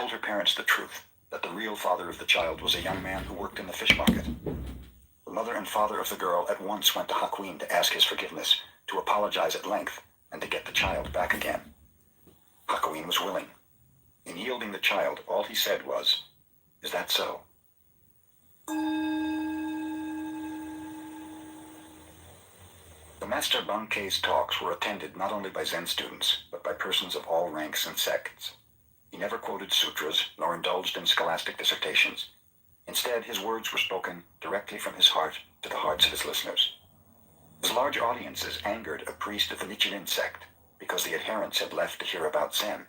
told her parents the truth, that the real father of the child was a young man who worked in the fish market. The mother and father of the girl at once went to Hakuin to ask his forgiveness, to apologize at length, and to get the child back again. Hakuin was willing. In yielding the child, all he said was, "Is that so?" The Master Bankei's talks were attended not only by Zen students, but by persons of all ranks and sects. He never quoted sutras, nor indulged in scholastic dissertations. Instead, his words were spoken directly from his heart to the hearts of his listeners. His large audiences angered a priest of the Nichiren sect, because the adherents had left to hear about Zen.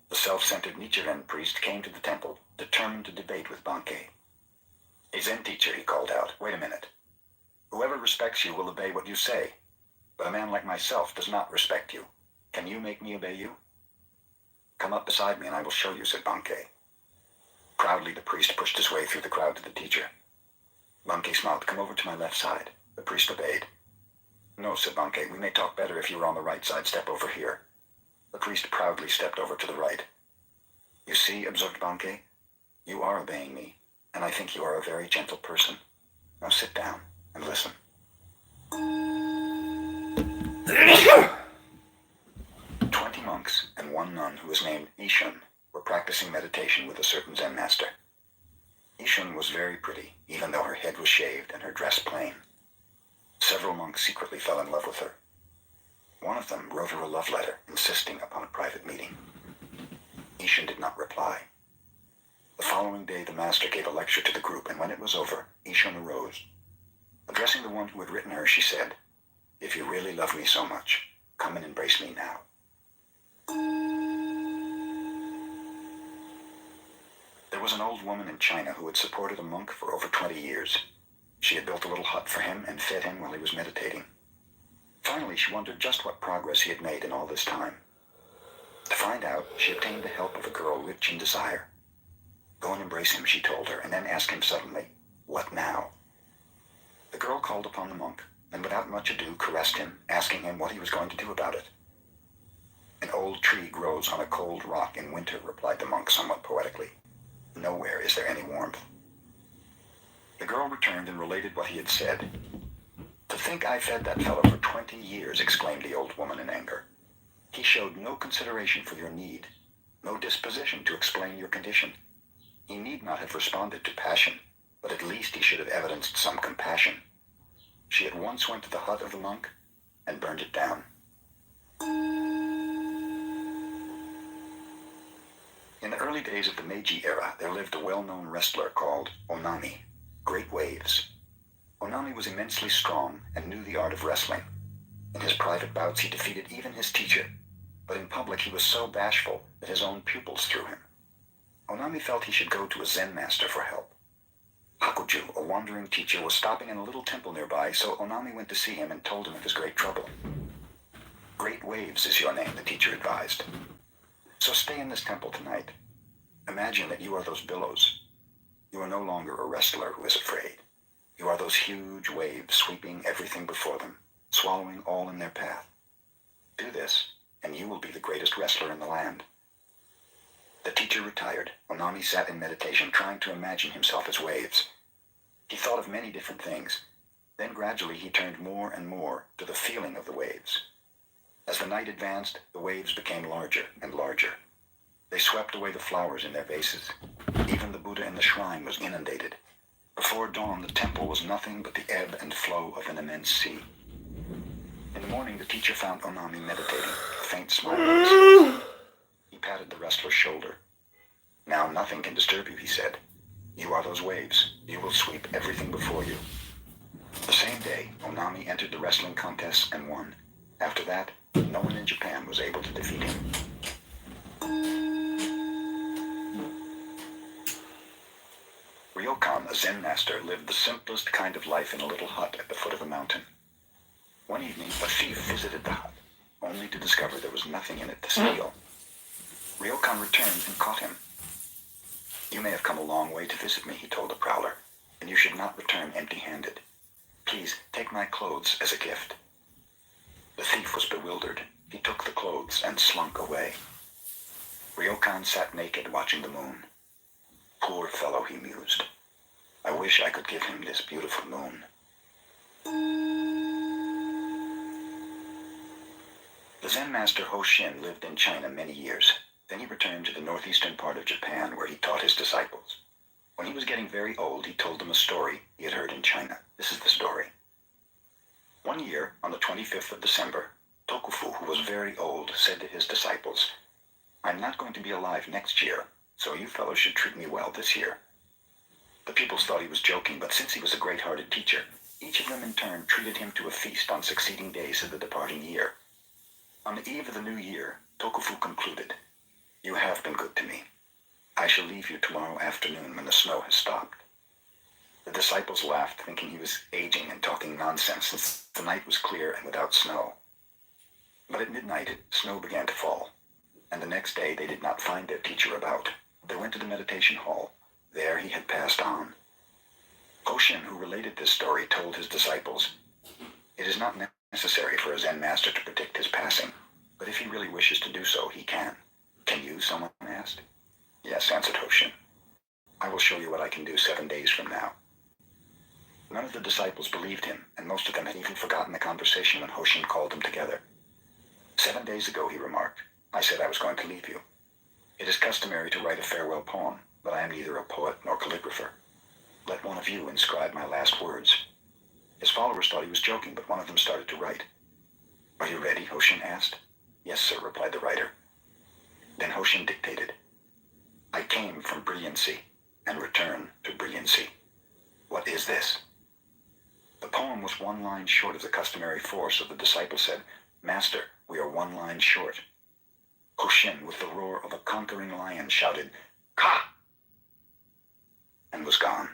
The self-centered Nichiren priest came to the temple, determined to debate with Bankei. "A Zen teacher," he called out, "wait a minute. Whoever respects you will obey what you say, but a man like myself does not respect you. Can you make me obey you?" "Come up beside me and I will show you," said Bankei. Proudly, the priest pushed his way through the crowd to the teacher. Bankei smiled. "Come over to my left side." The priest obeyed. "No," said Bankei, "we may talk better if you are on the right side. Step over here." The priest proudly stepped over to the right. "You see," observed Bankei, "you are obeying me, and I think you are a very gentle person. Now sit down and listen." 20 monks and one nun who was named Ishan were practicing meditation with a certain Zen master. Ishan was very pretty, even though her head was shaved and her dress plain. Several monks secretly fell in love with her. One of them wrote her a love letter, insisting upon a private meeting. Ishan did not reply. The following day, the master gave a lecture to the group, and when it was over, Ishan arose. Addressing the one who had written her, she said, "If you really love me so much, come and embrace me now." There was an old woman in China who had supported a monk for over 20 years. She had built a little hut for him and fed him while he was meditating. Finally, she wondered just what progress he had made in all this time. To find out, she obtained the help of a girl rich in desire. "Go and embrace him," she told her, and then asked him suddenly, "What now?" The girl called upon the monk, and without much ado caressed him, asking him what he was going to do about it. "An old tree grows on a cold rock in winter," replied the monk somewhat poetically. "Nowhere is there any warmth." The girl returned and related what he had said. "To think I fed that fellow for 20 years, exclaimed the old woman in anger. "He showed no consideration for your need, no disposition to explain your condition. He need not have responded to passion, but at least he should have evidenced some compassion." She at once went to the hut of the monk and burned it down. In the early days of the Meiji era, there lived a well-known wrestler called Onami, Great Waves. Onami was immensely strong and knew the art of wrestling. In his private bouts he defeated even his teacher, but in public he was so bashful that his own pupils threw him. Onami felt he should go to a Zen master for help. Hakuju, a wandering teacher, was stopping in a little temple nearby, so Onami went to see him and told him of his great trouble. "Great Waves is your name," the teacher advised. "So stay in this temple tonight. Imagine that you are those billows. You are no longer a wrestler who is afraid. You are those huge waves sweeping everything before them, swallowing all in their path. Do this, and you will be the greatest wrestler in the land." The teacher retired. Onami sat in meditation, trying to imagine himself as waves. He thought of many different things. Then gradually he turned more and more to the feeling of the waves. As the night advanced, the waves became larger and larger. They swept away the flowers in their vases. Even the Buddha in the shrine was inundated. Before dawn, the temple was nothing but the ebb and flow of an immense sea. In the morning, the teacher found Onami meditating, a faint smile on his face. He patted the wrestler's shoulder. "Now nothing can disturb you," he said. "You are those waves. You will sweep everything before you." The same day, Onami entered the wrestling contest and won. After that, no one in Japan was able to defeat him. Ryokan, a Zen master, lived the simplest kind of life in a little hut at the foot of a mountain. One evening, a thief visited the hut, only to discover there was nothing in it to steal. Ryokan returned and caught him. "You may have come a long way to visit me," he told the prowler, "and you should not return empty-handed. Please take my clothes as a gift." The thief was bewildered. He took the clothes and slunk away. Ryokan sat naked watching the moon. Poor fellow, he mused. I wish I could give him this beautiful moon. The Zen master Hoshin lived in China many years. Then he returned to the northeastern part of Japan where he taught his disciples. When he was getting very old, he told them a story he had heard in China. This is the story. One year, on the 25th of December, Tokufu, who was very old, said to his disciples, I'm not going to be alive next year, so you fellows should treat me well this year. The pupils thought he was joking, but since he was a great-hearted teacher, each of them in turn treated him to a feast on succeeding days of the departing year. On the eve of the new year, Tokufu concluded, You have been good to me. I shall leave you tomorrow afternoon when the snow has stopped. The disciples laughed, thinking he was aging and talking nonsense, since the night was clear and without snow. But at midnight, snow began to fall, and the next day they did not find their teacher about. They went to the meditation hall. There he had passed on. Hoshin, who related this story, told his disciples, It is not necessary for a Zen master to predict his passing, but if he really wishes to do so, he can. Can you, someone asked? Yes, answered Hoshin. I will show you what I can do 7 days from now. None of the disciples believed him, and most of them had even forgotten the conversation when Hoshin called them together. 7 days ago, he remarked, I said I was going to leave you. It is customary to write a farewell poem, but I am neither a poet nor calligrapher. Let one of you inscribe my last words. His followers thought he was joking, but one of them started to write. Are you ready? Hoshin asked. Yes, sir, replied the writer. Then Hoshin dictated. I came from brilliancy and return to brilliancy. What is this? The poem was 1 line short of the customary 4, so the disciple said, Master, we are 1 line short. Hoshin, with the roar of a conquering lion, shouted, Ka! And was gone.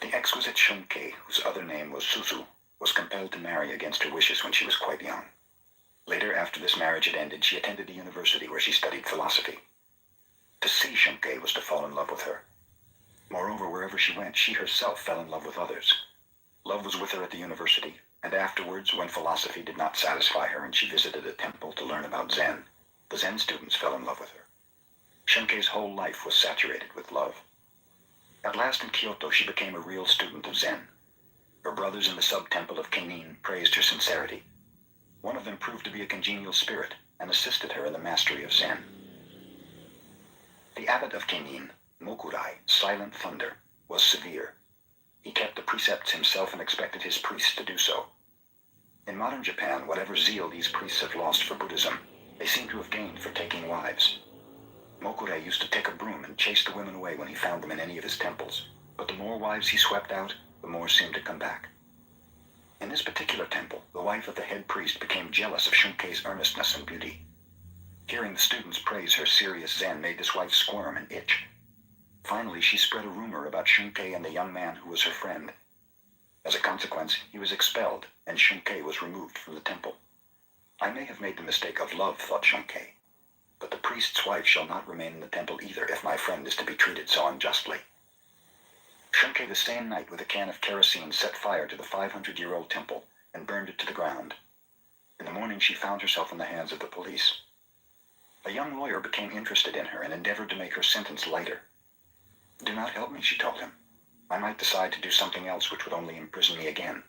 The exquisite Shunkei, whose other name was Suzu, was compelled to marry against her wishes when she was quite young. Later, after this marriage had ended, she attended a university where she studied philosophy. To see Shunkei was to fall in love with her. Moreover, wherever she went, she herself fell in love with others. Love was with her at the university, and afterwards, when philosophy did not satisfy her and she visited a temple to learn about Zen, the Zen students fell in love with her. Shunkei's whole life was saturated with love. At last in Kyoto, she became a real student of Zen. Her brothers in the sub-temple of Kenin praised her sincerity. One of them proved to be a congenial spirit and assisted her in the mastery of Zen. The abbot of Kenin, Mokurai, Silent Thunder, was severe. He kept the precepts himself and expected his priests to do so. In modern Japan, whatever zeal these priests have lost for Buddhism, they seem to have gained for taking wives. Mokurai used to take a broom and chase the women away when he found them in any of his temples, but the more wives he swept out, the more seemed to come back. In this particular temple, the wife of the head priest became jealous of Shunkei's earnestness and beauty. Hearing the students praise her serious Zen made this wife squirm and itch. Finally, she spread a rumor about Shunkei and the young man who was her friend. As a consequence, he was expelled, and Shunkei was removed from the temple. I may have made the mistake of love, thought Shunkei, but the priest's wife shall not remain in the temple either if my friend is to be treated so unjustly. Shunkei the same night with a can of kerosene set fire to the 500-year-old temple and burned it to the ground. In the morning she found herself in the hands of the police. A young lawyer became interested in her and endeavored to make her sentence lighter. Do not help me, she told him. I might decide to do something else which would only imprison me again.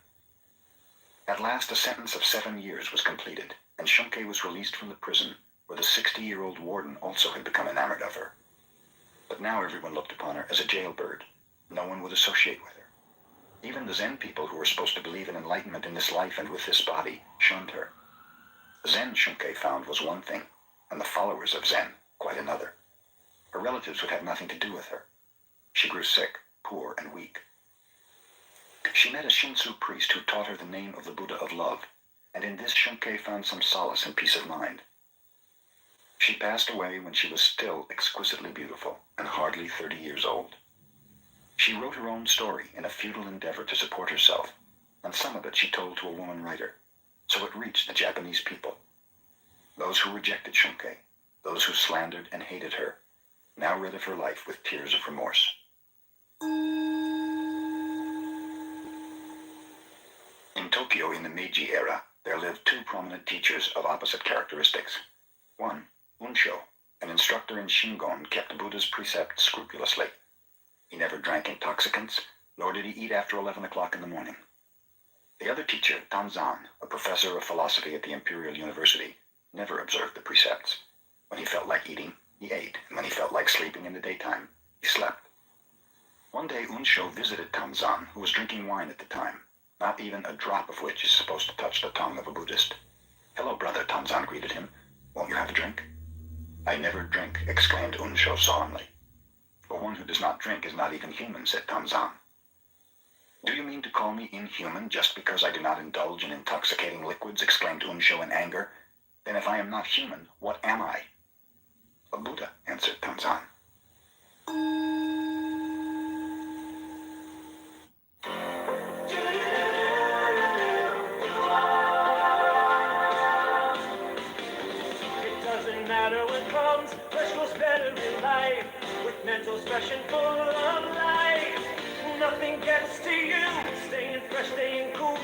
At last a sentence of 7 years was completed, and Shunkei was released from the prison, where the 60-year-old warden also had become enamored of her. But now everyone looked upon her as a jailbird. No one would associate with her. Even the Zen people who were supposed to believe in enlightenment in this life and with this body shunned her. Zen, Shunkei found, was one thing, and the followers of Zen quite another. Her relatives would have nothing to do with her. She grew sick, poor, and weak. She met a Shinsu priest who taught her the name of the Buddha of love, and in this Shunkei found some solace and peace of mind. She passed away when she was still exquisitely beautiful and hardly 30 years old. She wrote her own story in a futile endeavor to support herself, and some of it she told to a woman writer, so it reached the Japanese people. Those who rejected Shunkei, those who slandered and hated her, now read of her life with tears of remorse. In Tokyo in the Meiji era, there lived two prominent teachers of opposite characteristics. One, Unsho, an instructor in Shingon, kept Buddha's precepts scrupulously. He never drank intoxicants, nor did he eat after 11 o'clock in the morning. The other teacher, Tanzan, a professor of philosophy at the Imperial University, never observed the precepts. When he felt like eating, he ate, and when he felt like sleeping in the daytime, he slept. One day Unsho visited Tanzan, who was drinking wine at the time, not even a drop of which is supposed to touch the tongue of a Buddhist. "Hello, brother," Tanzan greeted him. "Won't you have a drink?" "I never drink," exclaimed Unsho solemnly. "For one who does not drink is not even human," said Tanzan. "Do you mean to call me inhuman just because I do not indulge in intoxicating liquids?" exclaimed Unsho in anger. "Then if I am not human, what am I?" "A Buddha," answered Tanzan. It doesn't matter what comes, fresh goes better in life. With mentals fresh and full of life, nothing gets to you. Staying fresh, staying cool.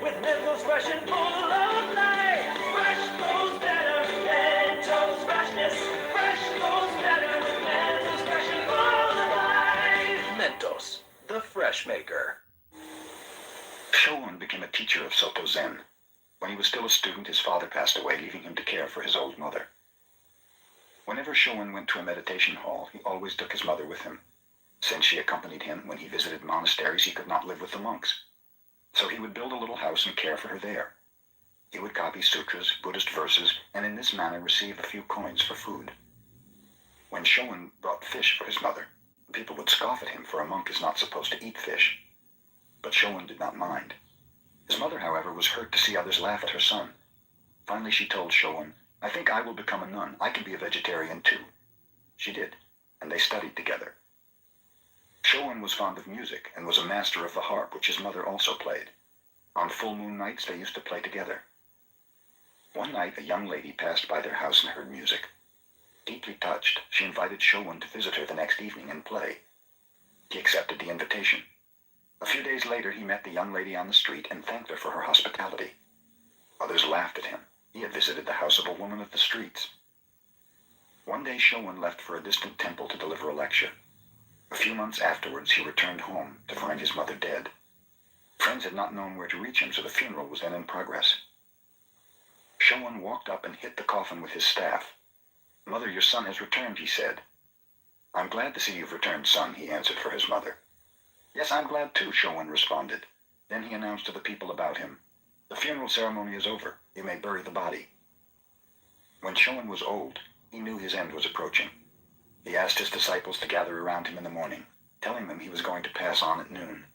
With mentals fresh and full of life, fresh goes better. Mentos freshness, fresh goes better. With mentals fresh and full of life. Mentos, the fresh maker. Shoun became a teacher of Soto Zen. When he was still a student, his father passed away, leaving him to care for his old mother. Whenever Shoun went to a meditation hall, he always took his mother with him. Since she accompanied him when he visited monasteries, he could not live with the monks. So he would build a little house and care for her there. He would copy sutras, Buddhist verses, and in this manner receive a few coins for food. When Shoun brought fish for his mother, people would scoff at him, for a monk is not supposed to eat fish. But Shoun did not mind. His mother, however, was hurt to see others laugh at her son. Finally she told Shoun, "I think I will become a nun. I can be a vegetarian too." She did, and they studied together. Shoun was fond of music and was a master of the harp, which his mother also played. On full moon nights they used to play together. One night a young lady passed by their house and heard music. Deeply touched, she invited Shoun to visit her the next evening and play. He accepted the invitation. A few days later he met the young lady on the street and thanked her for her hospitality. Others laughed at him. He had visited the house of a woman of the streets. One day Shoun left for a distant temple to deliver a lecture. A few months afterwards he returned home to find his mother dead. Friends had not known where to reach him, so the funeral was then in progress. Shoun walked up and hit the coffin with his staff. "Mother, your son has returned," he said. "I'm glad to see you've returned, son," he answered for his mother. "Yes, I'm glad too," Shoun responded. Then he announced to the people about him, "The funeral ceremony is over. You may bury the body." When Shoun was old, he knew his end was approaching. He asked his disciples to gather around him in the morning, telling them he was going to pass on at noon.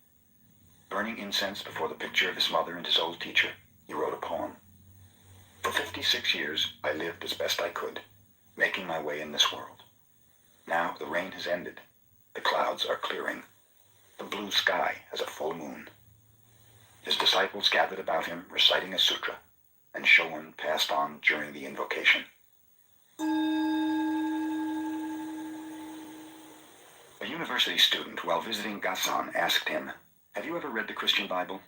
Burning incense before the picture of his mother and his old teacher, he wrote a poem. "For 56 years, I lived as best I could, making my way in this world. Now the rain has ended. The clouds are clearing. The blue sky has a full moon." His disciples gathered about him, reciting a sutra, and Shoun passed on during the invocation. A university student, while visiting Gasan, asked him, "Have you ever read the Christian Bible?"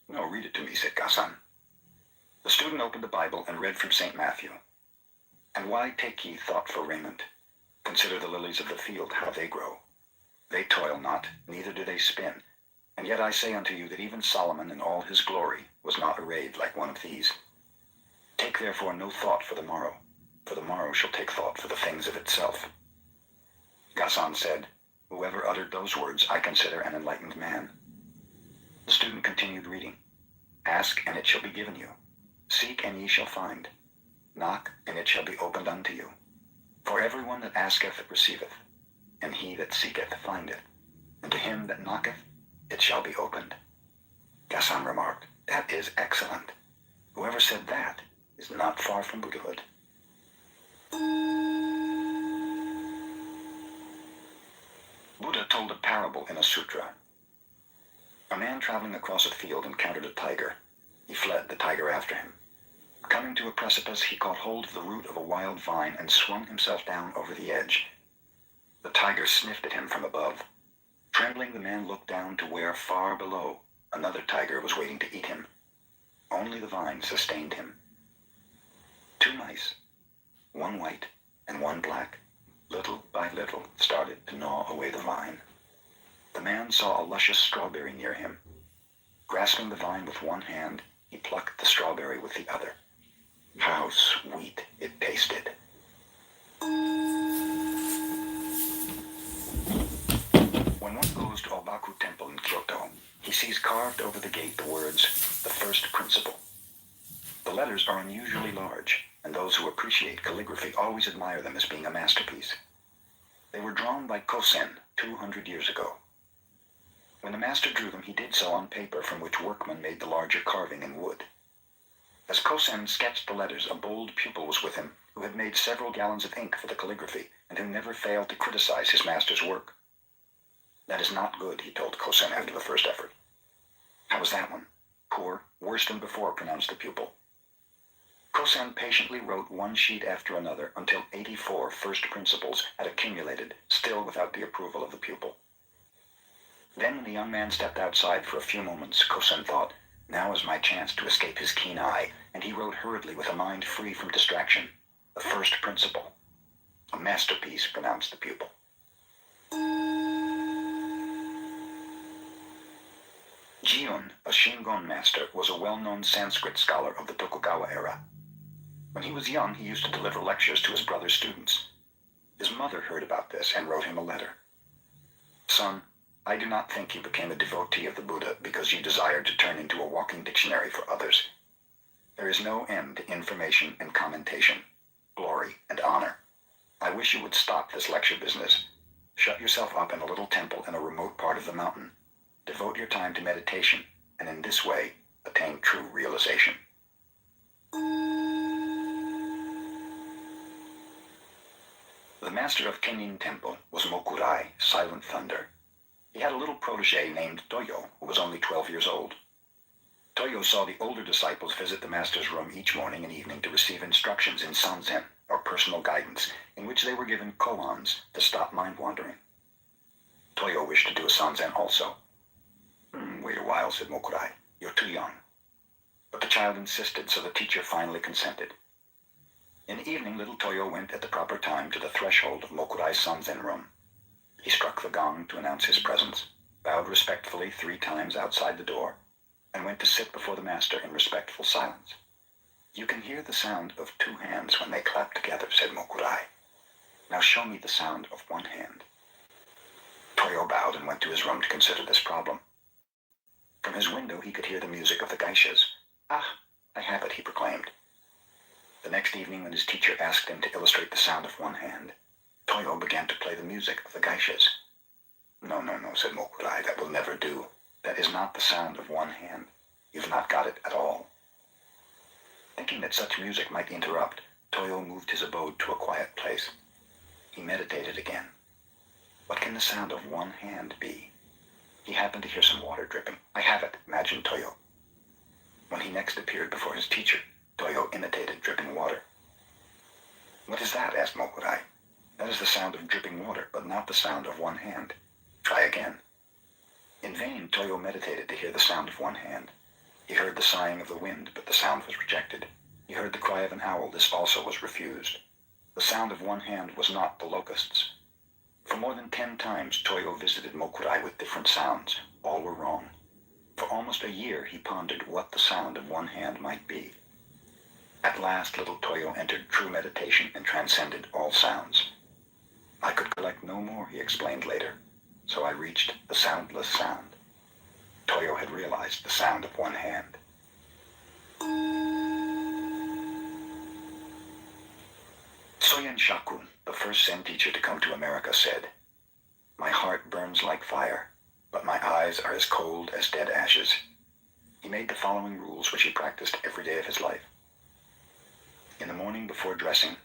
"No, read it to me," said Gasan. The student opened the Bible and read from St. Matthew. "And why take ye thought for raiment? Consider the lilies of the field, how they grow. They toil not, neither do they spin. And yet I say unto you that even Solomon in all his glory was not arrayed like one of these. Take therefore no thought for the morrow shall take thought for the things of itself." Gasan said, "Whoever uttered those words I consider an enlightened man." The student continued reading. "Ask, and it shall be given you. Seek, and ye shall find. Knock, and it shall be opened unto you. For everyone that asketh receiveth, and he that seeketh findeth, and to him that knocketh it shall be opened." Gasan remarked, "That is excellent. Whoever said that is not far from Buddhahood." Buddha told a parable in a sutra. A man traveling across a field encountered a tiger. He fled, the tiger after him. Coming to a precipice, he caught hold of the root of a wild vine and swung himself down over the edge. The tiger sniffed at him from above. Trembling, the man looked down to where, far below, another tiger was waiting to eat him. Only the vine sustained him. 2 mice, one white and one black, little by little started to gnaw away the vine. The man saw a luscious strawberry near him. Grasping the vine with one hand, he plucked the strawberry with the other. How sweet it tasted. When one goes to Obaku Temple in Kyoto, he sees carved over the gate the words, "The First Principle." The letters are unusually large, and those who appreciate calligraphy always admire them as being a masterpiece. They were drawn by Kosen 200 years ago. When the master drew them, he did so on paper from which workmen made the larger carving in wood. As Kosen sketched the letters, a bold pupil was with him who had made several gallons of ink for the calligraphy and who never failed to criticize his master's work. "That is not good," he told Kosen after the first effort. "How was that one?" "Poor, worse than before," pronounced the pupil. Kosen patiently wrote one sheet after another until 84 first principles had accumulated, still without the approval of the pupil. Then when the young man stepped outside for a few moments, Kosen thought, "Now is my chance to escape his keen eye," and he wrote hurriedly with a mind free from distraction, "The First Principle." "A masterpiece," pronounced the pupil. Jiun, a Shingon master, was a well-known Sanskrit scholar of the Tokugawa era. When he was young, he used to deliver lectures to his brother's students. His mother heard about this and wrote him a letter. "Son, I do not think you became a devotee of the Buddha because you desired to turn into a walking dictionary for others. There is no end to information and commentation, glory and honor. I wish you would stop this lecture business. Shut yourself up in a little temple in a remote part of the mountain. Devote your time to meditation, and in this way, attain true realization." The master of Kenin Temple was Mokurai, Silent Thunder. He had a little protege named Toyo, who was only 12 years old. Toyo saw the older disciples visit the master's room each morning and evening to receive instructions in sanzen, or personal guidance, in which they were given koans to stop mind wandering. Toyo wished to do a sanzen also. "Wait a while," said Mokurai. "You're too young." But the child insisted, so the teacher finally consented. In the evening, little Toyo went at the proper time to the threshold of Mokurai's sanzen room. He struck the gong to announce his presence, bowed respectfully 3 times outside the door, and went to sit before the master in respectful silence. "You can hear the sound of 2 hands when they clap together," said Mokurai. "Now show me the sound of 1 hand." Toyo bowed and went to his room to consider this problem. From his window he could hear the music of the geishas. "Ah, I have it," he proclaimed. The next evening, when his teacher asked him to illustrate the sound of 1 hand, Toyo began to play the music of the geishas. No, said Mokurai, "that will never do. That is not the sound of 1 hand. You've not got it at all." Thinking that such music might interrupt, Toyo moved his abode to a quiet place. He meditated again. What can the sound of 1 hand be? He happened to hear some water dripping. "I have it," imagined Toyo. When he next appeared before his teacher, Toyo imitated dripping water. "What is that?" asked Mokurai. "That is the sound of dripping water, but not the sound of 1 hand. Try again." In vain Toyo meditated to hear the sound of 1 hand. He heard the sighing of the wind, but the sound was rejected. He heard the cry of an owl. This also was refused. The sound of 1 hand was not the locusts. For more than 10 times Toyo visited Mokurai with different sounds. All were wrong. For almost a year he pondered what the sound of 1 hand might be. At last little Toyo entered true meditation and transcended all sounds. "I could collect no more," he explained later, "so I reached the soundless sound." Toyo had realized the sound of 1 hand. Soyen Shaku, the first Zen teacher to come to America, said, "My heart burns like fire, but my eyes are as cold as dead ashes." He made the following rules which he practiced every day of his life. In the morning before dressing,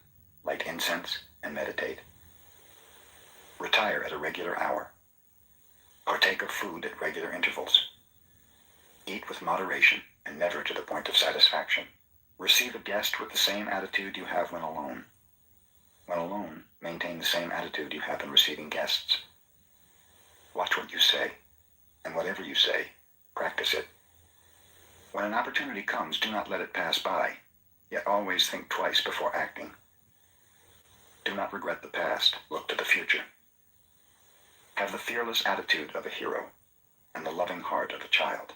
light incense and meditate. Retire at a regular hour. Partake of food at regular intervals. Eat with moderation and never to the point of satisfaction. Receive a guest with the same attitude you have when alone. When alone, maintain the same attitude you have in receiving guests. Watch what you say, and whatever you say, practice it. When an opportunity comes, do not let it pass by, yet always think twice before acting. Do not regret the past, look to the future. Have the fearless attitude of a hero and the loving heart of a child.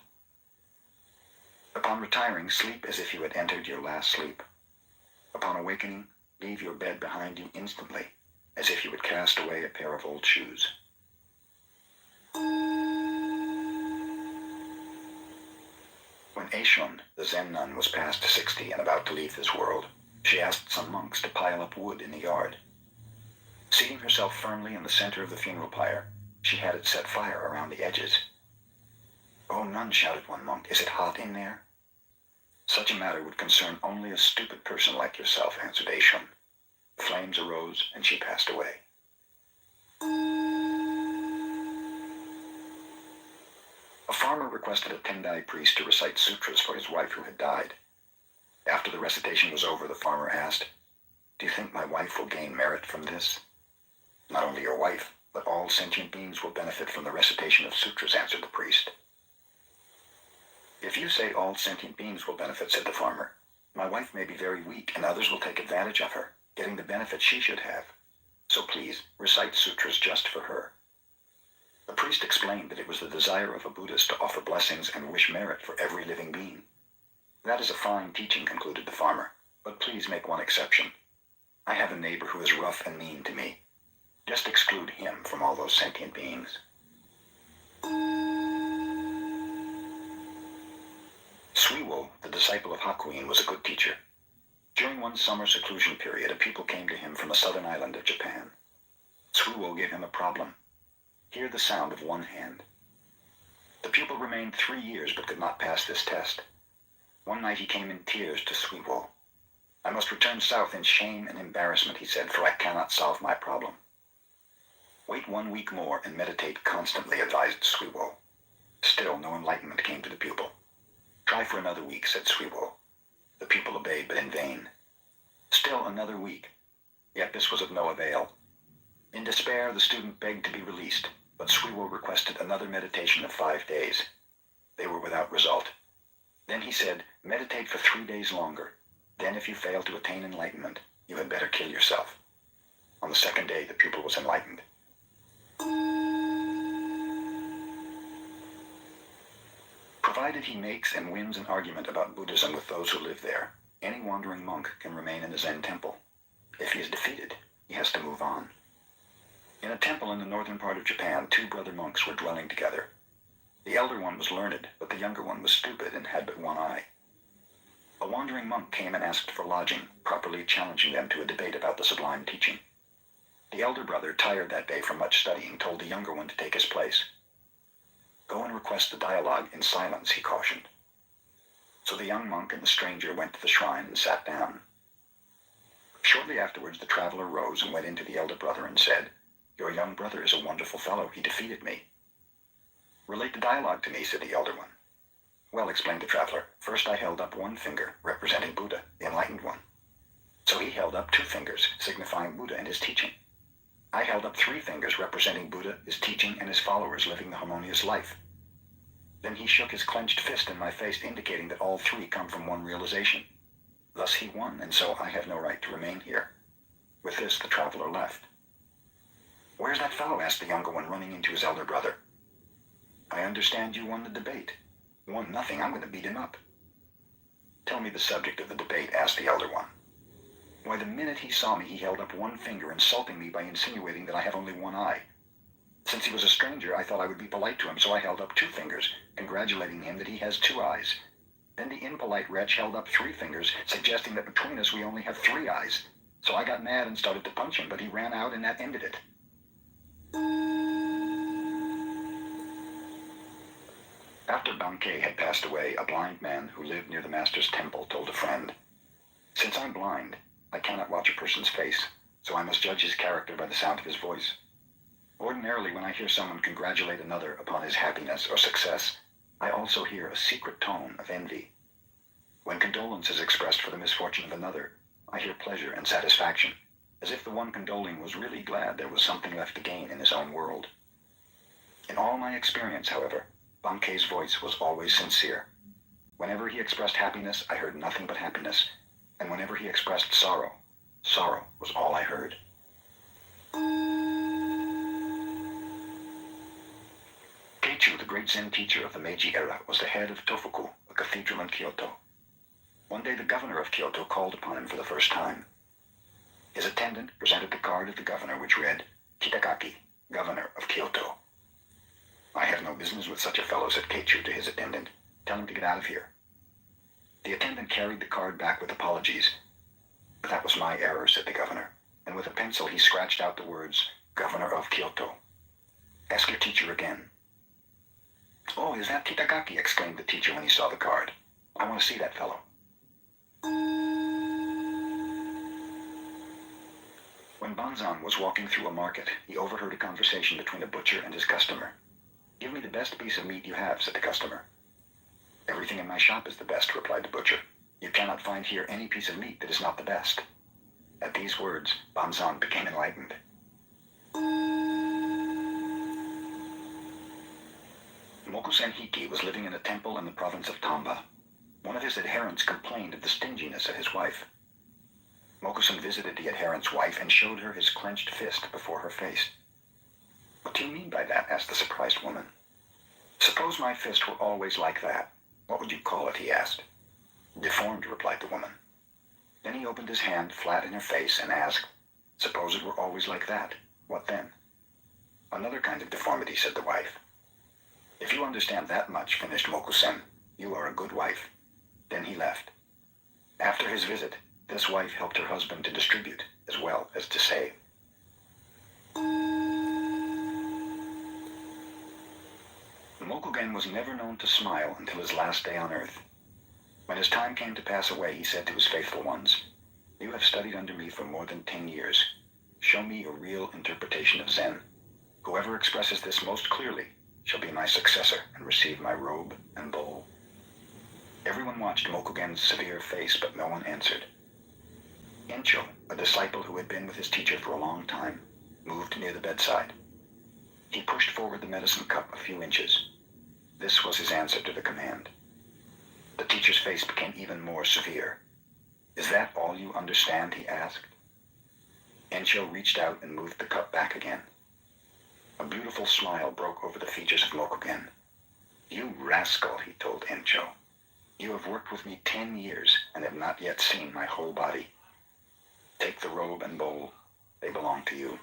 Upon retiring, sleep as if you had entered your last sleep. Upon awakening, leave your bed behind you instantly, as if you had cast away a pair of old shoes. When Aishun, the Zen nun, was past 60 and about to leave this world, she asked some monks to pile up wood in the yard. Seating herself firmly in the center of the funeral pyre, she had it set fire around the edges. "Oh, nun," shouted one monk, "is it hot in there?" "Such a matter would concern only a stupid person like yourself," answered Aishun. The flames arose, and she passed away. A farmer requested a Tendai priest to recite sutras for his wife who had died. After the recitation was over, the farmer asked, "Do you think my wife will gain merit from this?" "Not only your wife, but all sentient beings will benefit from the recitation of sutras," answered the priest. "If you say all sentient beings will benefit," said the farmer, "my wife may be very weak and others will take advantage of her, getting the benefit she should have. So please, recite sutras just for her." The priest explained that it was the desire of a Buddhist to offer blessings and wish merit for every living being. "That is a fine teaching," concluded the farmer, "but please make one exception. I have a neighbor who is rough and mean to me. Just exclude him from all those sentient beings." Suiwo, the disciple of Hakuin, was a good teacher. During one summer seclusion period, a pupil came to him from a southern island of Japan. Suiwo gave him a problem. Hear the sound of one hand. The pupil remained 3 years but could not pass this test. One night he came in tears to Suiwo. "I must return south in shame and embarrassment," he said, "for I cannot solve my problem." "Wait 1 week more and meditate constantly," advised Suiwo. Still no enlightenment came to the pupil. "Try for another week," said Suiwo. The pupil obeyed, but in vain. Still another week. Yet this was of no avail. In despair, the student begged to be released, but Suiwo requested another meditation of 5 days. They were without result. Then he said, "Meditate for 3 days longer. Then if you fail to attain enlightenment, you had better kill yourself." On the 2nd day, the pupil was enlightened. Provided he makes and wins an argument about Buddhism with those who live there, any wandering monk can remain in a Zen temple. If he is defeated, he has to move on. In a temple in the northern part of Japan, 2 brother monks were dwelling together. The elder one was learned, but the younger one was stupid and had but one eye. A wandering monk came and asked for lodging, properly challenging them to a debate about the sublime teaching. The elder brother, tired that day from much studying, told the younger one to take his place. "Go and request the dialogue in silence," he cautioned. So the young monk and the stranger went to the shrine and sat down. Shortly afterwards, the traveler rose and went into the elder brother and said, "Your young brother is a wonderful fellow. He defeated me." "Relate the dialogue to me," said the elder one. "Well," explained the traveler, "first I held up 1 finger, representing Buddha, the enlightened one. So he held up 2 fingers, signifying Buddha and his teaching. I held up 3 fingers, representing Buddha, his teaching, and his followers living the harmonious life. Then he shook his clenched fist in my face, indicating that all 3 come from one realization. Thus he won, and so I have no right to remain here." With this, the traveler left. "Where's that fellow?" asked the younger one, running into his elder brother. "I understand you won the debate." "Won nothing. I'm going to beat him up." "Tell me the subject of the debate," asked the elder one. "Why, the minute he saw me, he held up 1 finger, insulting me by insinuating that I have only 1 eye. Since he was a stranger, I thought I would be polite to him, so I held up 2 fingers, congratulating him that he has 2 eyes. Then the impolite wretch held up 3 fingers, suggesting that between us we only have 3 eyes. So I got mad and started to punch him, but he ran out and that ended it." After Bankei had passed away, a blind man who lived near the master's temple told a friend, "Since I'm blind, I cannot watch a person's face, so I must judge his character by the sound of his voice. Ordinarily, when I hear someone congratulate another upon his happiness or success, I also hear a secret tone of envy. When condolence is expressed for the misfortune of another, I hear pleasure and satisfaction, as if the one condoling was really glad there was something left to gain in his own world. In all my experience, however, Bankei's voice was always sincere. Whenever he expressed happiness, I heard nothing but happiness, and whenever he expressed sorrow, sorrow was all I heard. Keichu, the great Zen teacher of the Meiji era, was the head of Tofuku, a cathedral in Kyoto. One day the governor of Kyoto called upon him for the first time. His attendant presented the card of the governor, which read, Kitagaki, Governor of Kyoto. I have no business with such a fellow, said Keichu to his attendant. Tell him to get out of here. The attendant carried the card back with apologies. That was my error, said the governor, and with a pencil he scratched out the words, Governor of Kyoto. Ask your teacher again. Oh, is that Kitagaki? Exclaimed the teacher when he saw the card. I want to see that fellow. When Banzan was walking through a market, he overheard a conversation between a butcher and his customer. Give me the best piece of meat you have, said the customer. Everything in my shop is the best, replied the butcher. You cannot find here any piece of meat that is not the best. At these words, Banzan became enlightened. Mokusen Hiki was living in a temple in the province of Tamba. One of his adherents complained of the stinginess of his wife. Mokusen visited the adherent's wife and showed her his clenched fist before her face. What do you mean by that? Asked the surprised woman. Suppose my fist were always like that. What would you call it? He asked. Deformed, replied the woman. Then he opened his hand flat in her face and asked, Suppose it were always like that. What then? Another kind of deformity, said the wife. If you understand that much, finished Mokusen, you are a good wife. Then he left. After his visit, this wife helped her husband to distribute as well as to save. Mokugen was never known to smile until his last day on earth. When his time came to pass away, he said to his faithful ones, You have studied under me for more than 10 years. Show me a real interpretation of Zen. Whoever expresses this most clearly shall be my successor and receive my robe and bowl. Everyone watched Mokugen's severe face, but no one answered. Encho, a disciple who had been with his teacher for a long time, moved near the bedside. He pushed forward the medicine cup a few inches. This was his answer to the command. The teacher's face became even more severe. Is that all you understand? He asked. Encho reached out and moved the cup back again. A beautiful smile broke over the features of Mokugen. You rascal, he told Encho. You have worked with me 10 years and have not yet seen my whole body. Take the robe and bowl. They belong to you.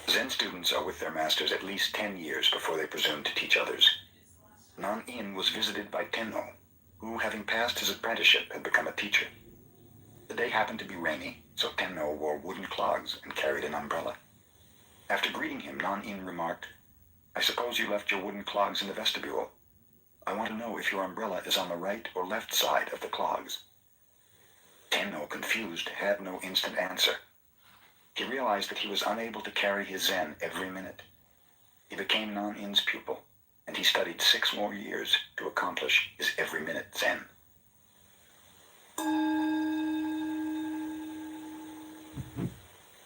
Zen students are with their masters at least 10 years before they presume to teach others. Nan-in was visited by Tenno, who, having passed his apprenticeship, had become a teacher. The day happened to be rainy, so Tenno wore wooden clogs and carried an umbrella. After greeting him, Nan-in remarked, I suppose you left your wooden clogs in the vestibule. I want to know if your umbrella is on the right or left side of the clogs. Tenno, confused, had no instant answer. He realized that he was unable to carry his Zen every minute. He became Nan-in's pupil, and he studied 6 more years to accomplish his every minute Zen.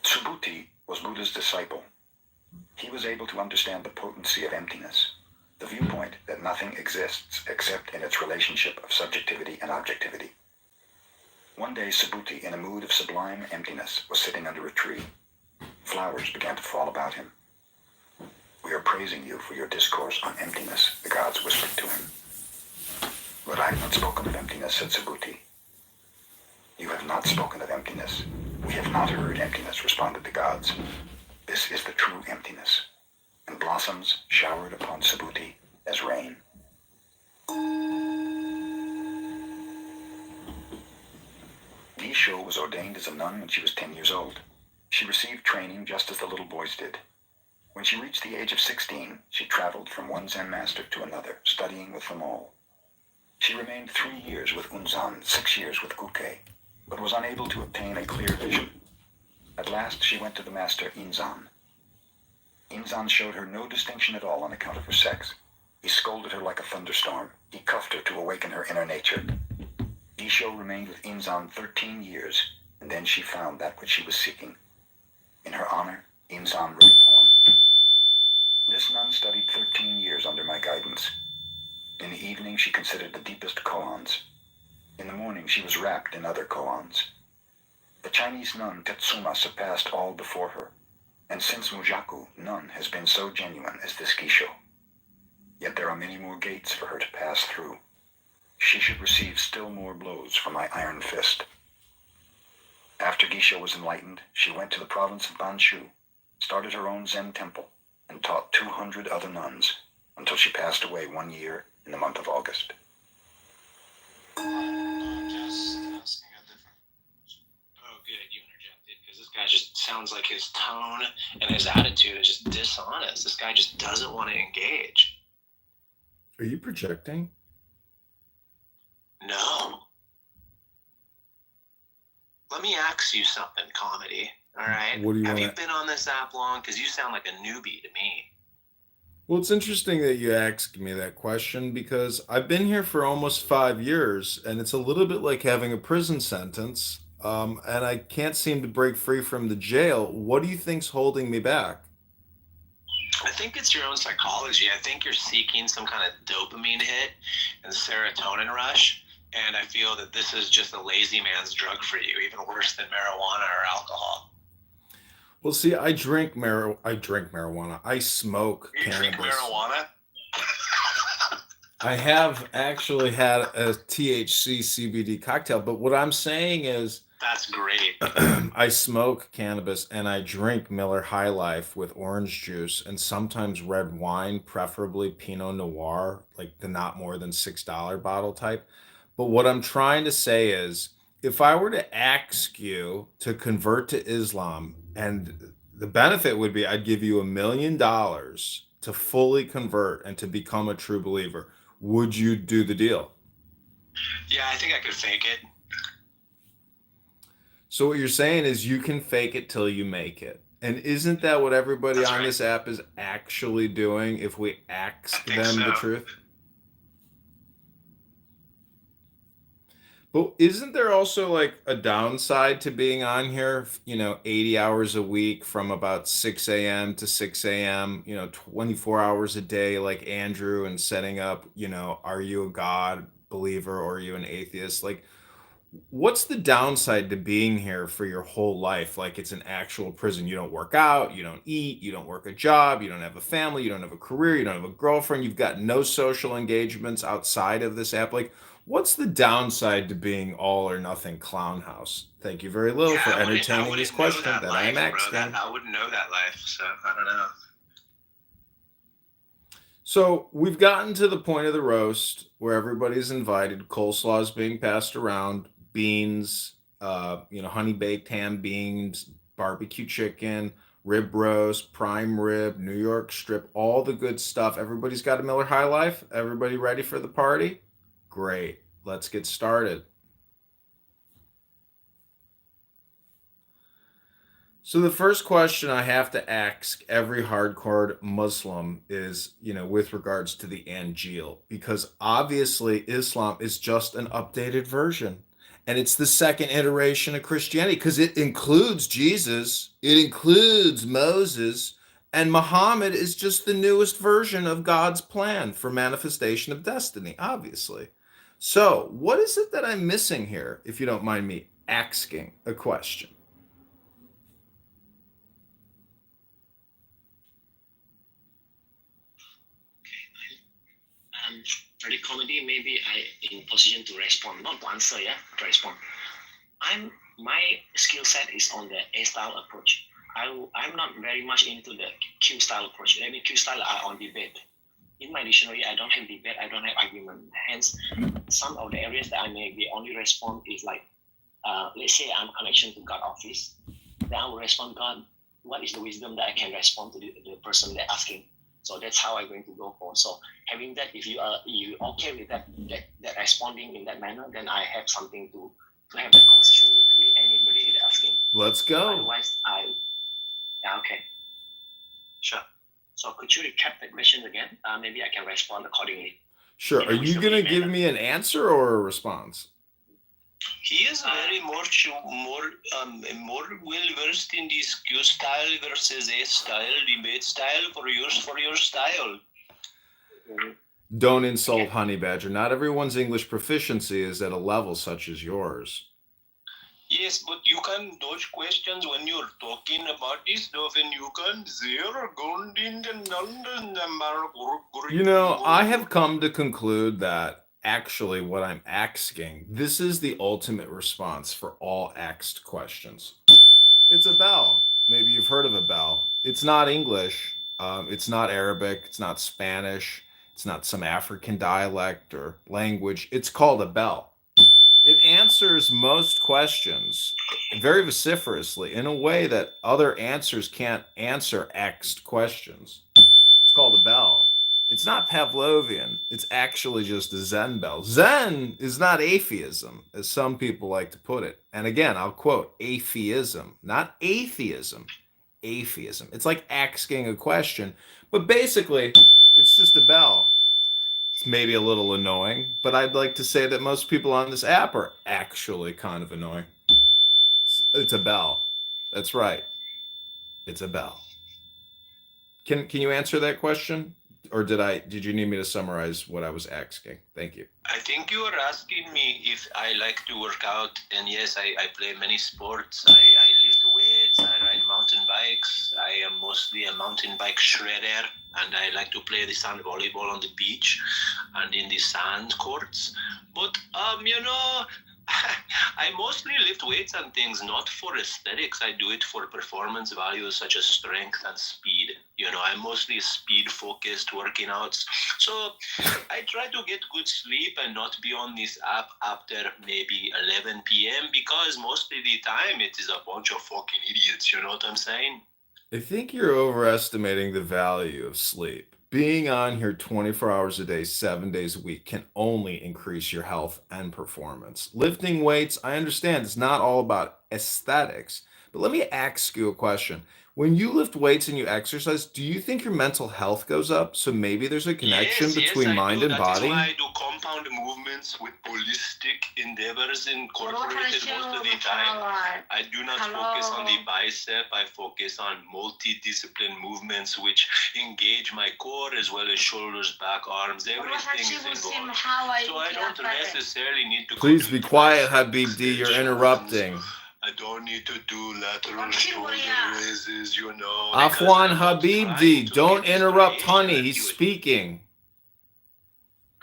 Subhuti was Buddha's disciple. He was able to understand the potency of emptiness, the viewpoint that nothing exists except in its relationship of subjectivity and objectivity. One day, Subhuti, in a mood of sublime emptiness, was sitting under a tree. Flowers began to fall about him. We are praising you for your discourse on emptiness, the gods whispered to him. But I have not spoken of emptiness, said Subhuti. You have not spoken of emptiness. We have not heard emptiness, responded the gods. This is the true emptiness, and blossoms showered upon Subhuti as rain. Gisho was ordained as a nun when she was 10 years old. She received training just as the little boys did. When she reached the age of 16, she traveled from one Zen master to another, studying with them all. She remained 3 years with Unzan, 6 years with Kuke, but was unable to obtain a clear vision. At last she went to the master Inzan. Inzan showed her no distinction at all on account of her sex. He scolded her like a thunderstorm. He cuffed her to awaken her inner nature. Gisho remained with Inzan 13 years, and then she found that which she was seeking. In her honor, Inzan wrote a poem. This nun studied 13 years under my guidance. In the evening she considered the deepest koans. In the morning she was wrapped in other koans. The Chinese nun Tetsuma surpassed all before her, and since Mujaku, none has been so genuine as this Gisho. Yet there are many more gates for her to pass through. She should receive still more blows from my iron fist. After Gisho was enlightened, she went to the province of Banshu, started her own Zen temple, and taught 200 other nuns until she passed away 1 year in the month of August. Just asking a different. Oh, good, you interjected, because this guy just sounds like his tone and his attitude is just dishonest. This guy just doesn't want to engage. Are you projecting? No. Let me ask you something, comedy. All right. What do you Have wanna- you been on this app long? Because you sound like a newbie to me. Well, it's interesting that you asked me that question because I've been here for almost 5 years, and it's a little bit like having a prison sentence, and I can't seem to break free from the jail. What do you think's holding me back? I think it's your own psychology. I think you're seeking some kind of dopamine hit and serotonin rush. And I feel that this is just a lazy man's drug for you, even worse than marijuana or alcohol. Well, see, I drink marijuana. I smoke You drink cannabis. marijuana? I have actually had a THC CBD cocktail, but what I'm saying is That's great. I smoke cannabis and I drink Miller High Life with orange juice and sometimes red wine, preferably Pinot Noir, like the not more than $6 bottle type. But what I'm trying to say is if I were to ask you to convert to Islam, and the benefit would be I'd give you $1 million to fully convert and to become a true believer, would you do the deal? Yeah, I think I could fake it. So what you're saying is you can fake it till you make it. And isn't that what everybody That's on right. this app is actually doing if we ask I think them the so. truth? But isn't there also like a downside to being on here, 80 hours a week from about 6 a.m. to 6 a.m., 24 hours a day like Andrew and setting up, are you a God believer or are you an atheist? Like, what's the downside to being here for your whole life? Like it's an actual prison. You don't work out, you don't eat, you don't work a job, you don't have a family, you don't have a career, you don't have a girlfriend, you've got no social engagements outside of this app. Like, what's the downside to being all or nothing clown house? Thank you very little for I wouldn't entertaining this know question that that I'm life, bro. asking. I wouldn't know that life, so I don't know. So we've gotten to the point of the roast where everybody's invited. Coleslaw's being passed around, beans, honey baked ham beans, barbecue chicken, rib roast, prime rib, New York strip, all the good stuff. Everybody's got a Miller High Life. Everybody ready for the party? Great. Let's get started. So the first question I have to ask every hardcore Muslim is, with regards to the Injil, because obviously Islam is just an updated version. And it's the second iteration of Christianity because it includes Jesus, it includes Moses, and Muhammad is just the newest version of God's plan for manifestation of destiny, obviously. So what is it that I'm missing here, if you don't mind me asking a question? For the comedy, maybe I in position to respond, not to answer, yeah, to respond. My skill set is on the A style approach. I'm not very much into the Q style approach. I mean, Q style are on debate. In my dictionary, I don't have debate, I don't have argument. Hence, some of the areas that I may be only respond is like, let's say I'm connection to God office, then I will respond, God, what is the wisdom that I can respond to the person that asking? So that's how I'm going to go for. So having that, if you okay with that responding in that manner, then I have something to to have that conversation with anybody that asking. Let's go. Otherwise, yeah, okay. Sure. So could you recap the question again? Maybe I can respond accordingly. Sure. Are you going to give me an answer or a response? He is very more well versed in this Q style versus A style, debate style for your style. Don't insult Honey Badger. Not everyone's English proficiency is at a level such as yours. Yes, but you can dodge questions when you're talking about this stuff, and you can You know, I have come to conclude that actually what I'm asking, this is the ultimate response for all asked questions. It's a bell. Maybe you've heard of a bell. It's not English. It's not Arabic. It's not Spanish. It's not some African dialect or language. It's called a bell. It answers most questions very vociferously in a way that other answers can't answer asked questions. It's called a bell. It's not Pavlovian. It's actually just a Zen bell. Zen is not atheism, as some people like to put it. And again, I'll quote atheism, not atheism, atheism. It's like asking a question, but basically, it's just a bell. It's maybe a little annoying, but I'd like to say that most people on this app are actually kind of annoying. It's a bell. That's right. It's a bell. Can you answer that question? Or did you need me to summarize what I was asking? Thank you. I think you were asking me if I like to work out, and yes, I play many sports. I lift weights, I ride mountain bikes. I am mostly a mountain bike shredder, and I like to play the sand volleyball on the beach and in the sand courts. But I mostly lift weights and things not for aesthetics. I do it for performance values such as strength and speed. I'm mostly speed focused working outs. So I try to get good sleep and not be on this app after maybe 11 p.m. because most of the time it is a bunch of fucking idiots. You know what I'm saying? I think you're overestimating the value of sleep. Being on here 24 hours a day, 7 days a week can only increase your health and performance. Lifting weights, I understand it's not all about aesthetics, but let me ask you a question. When you lift weights and you exercise, do you think your mental health goes up? So maybe there's a connection between mind and body? That is why I do compound movements with holistic endeavors incorporated most of the time. I do not focus on the bicep. I focus on multidiscipline movements which engage my core as well as shoulders, back, arms, everything is involved. So I don't necessarily need to Please be quiet, Habibdi. You're interrupting. I don't need to do lateral shoulder raises, Afwan Habibdi, don't interrupt Honey. He's speaking.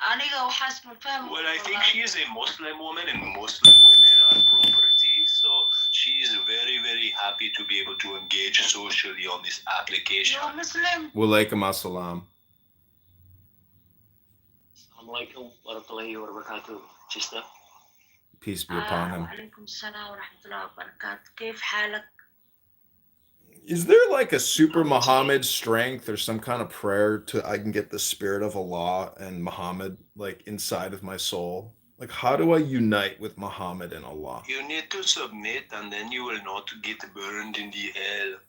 Well, I think she is a Muslim woman, and Muslim women are property, so she is very, very happy to be able to engage socially on this application. Walaikum assalam. Assalamualaikum warahmatullahi wabarakatuh, sister. Peace be upon him. Is there like a super Muhammad strength or some kind of prayer I can get the spirit of Allah and Muhammad like inside of my soul? Like, how do I unite with Muhammad and Allah? You need to submit, and then you will not get burned in the hell.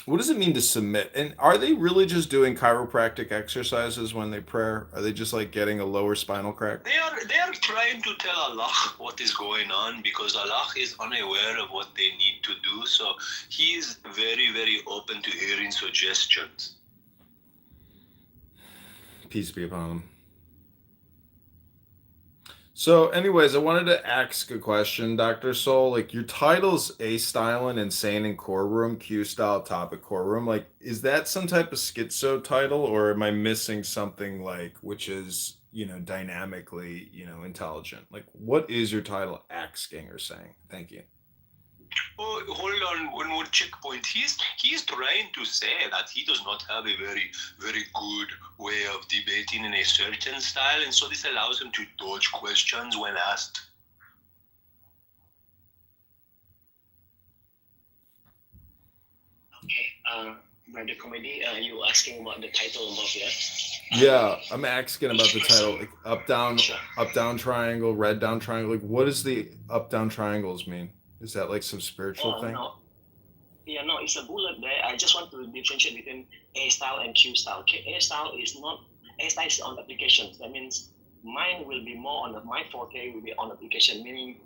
What does it mean to submit? And are they really just doing chiropractic exercises when they pray? Are they just like getting a lower spinal crack? They are trying to tell Allah what is going on because Allah is unaware of what they need to do. So he is very, very open to hearing suggestions. Peace be upon him. So anyways, I wanted to ask a question, Dr. Soul. Like, your title's A-Style and Insane in Core Room, Q-Style Topic Core Room. Like, is that some type of schizo title, or am I missing something like, which is, dynamically, intelligent? Like, what is your title asking or saying? Thank you. Oh, hold on, one more checkpoint. He's trying to say that he does not have a very, very good way of debating in a certain style, and so this allows him to dodge questions when asked. Okay, Brother Comedy, you asking about the title above, yeah? Yeah, I'm asking about the title, like Sure. up down triangle, red down triangle. Like, what does the up down triangles mean? Is that like some spiritual Oh thing? no, yeah, no, it's a bullet there. I just want to differentiate between A style and Q style. A style is not A style is on applications. That means mine will be more on my forte will be on application, meaning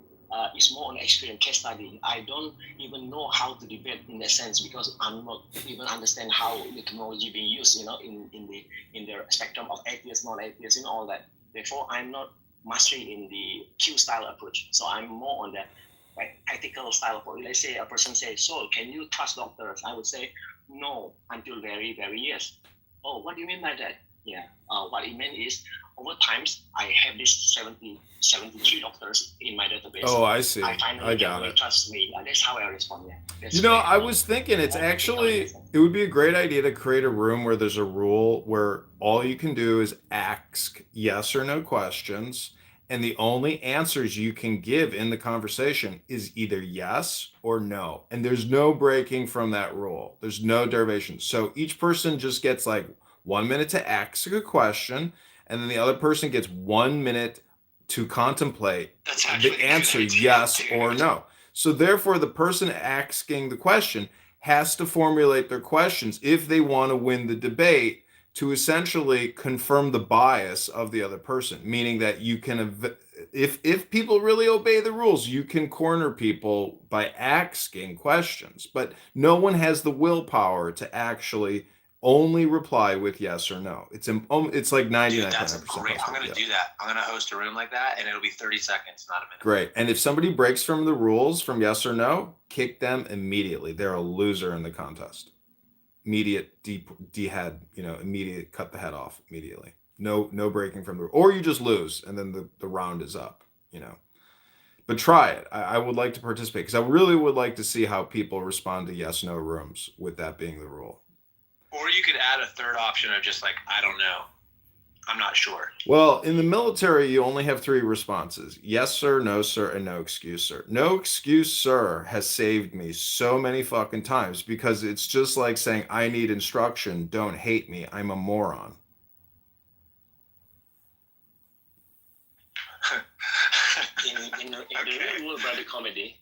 it's more on experience, case study. I don't even know how to debate in that sense because I'm not even understand how the technology being used, in the spectrum of atheists, non-atheists, all that. Therefore, I'm not mastery in the Q style approach. So I'm more on the practical style approach. Let's say a person says, "So, can you trust doctors?" I would say, "No, until very, very yes." Oh, what do you mean by that? Yeah. What it meant is over times I have this 73 doctors in my database. Oh, I see. I finally I got can it. trust me. That's how I respond. Yeah. That's You know, very I cool. was thinking it's More practical in that actually, sense. it would be a great idea to create a room where there's a rule where all you can do is ask yes or no questions, and the only answers you can give in the conversation is either yes or no. And there's no breaking from that rule. There's no derivation. So each person just gets like 1 minute to ask a question, and then the other person gets 1 minute to contemplate That's actually the a good answer idea, yes dude. or no. So therefore, the person asking the question has to formulate their questions if they want to win the debate to essentially confirm the bias of the other person, meaning that you can, if people really obey the rules, you can corner people by asking questions, but no one has the willpower to actually only reply with yes or no. It's like Dude, 99.9% that's a great. I'm gonna yeah. do that. I'm gonna host a room like that, and it'll be 30 seconds, not a minute. Great. And if somebody breaks from the rules from yes or no, kick them immediately. They're a loser in the contest. Immediate head, immediate cut the head off immediately. No breaking from the, or you just lose and then the round is up, But try it. I would like to participate because I really would like to see how people respond to yes no rooms with that being the rule. Or you could add a third option of just like, I don't know. I'm not sure. Well, in the military, you only have 3 responses: yes, sir, no, sir, and no excuse, sir. No excuse, sir has saved me so many fucking times because it's just like saying, I need instruction. Don't hate me. I'm a moron. In the real world, Brother Comedy,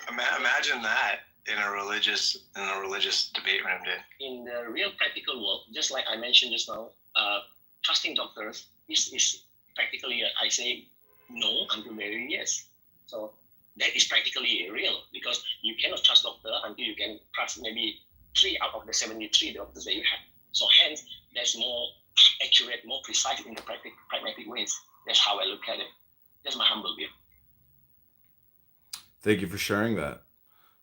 Imagine that in a religious debate room, dude. in the real practical world, just like I mentioned just now, trusting doctors is practically, I say, no until very yes. So that is practically real because you cannot trust doctor until you can trust maybe 3 out of the 73 doctors that you have. So hence, that's more accurate, more precise in the pragmatic ways. That's how I look at it. That's my humble view. Thank you for sharing that.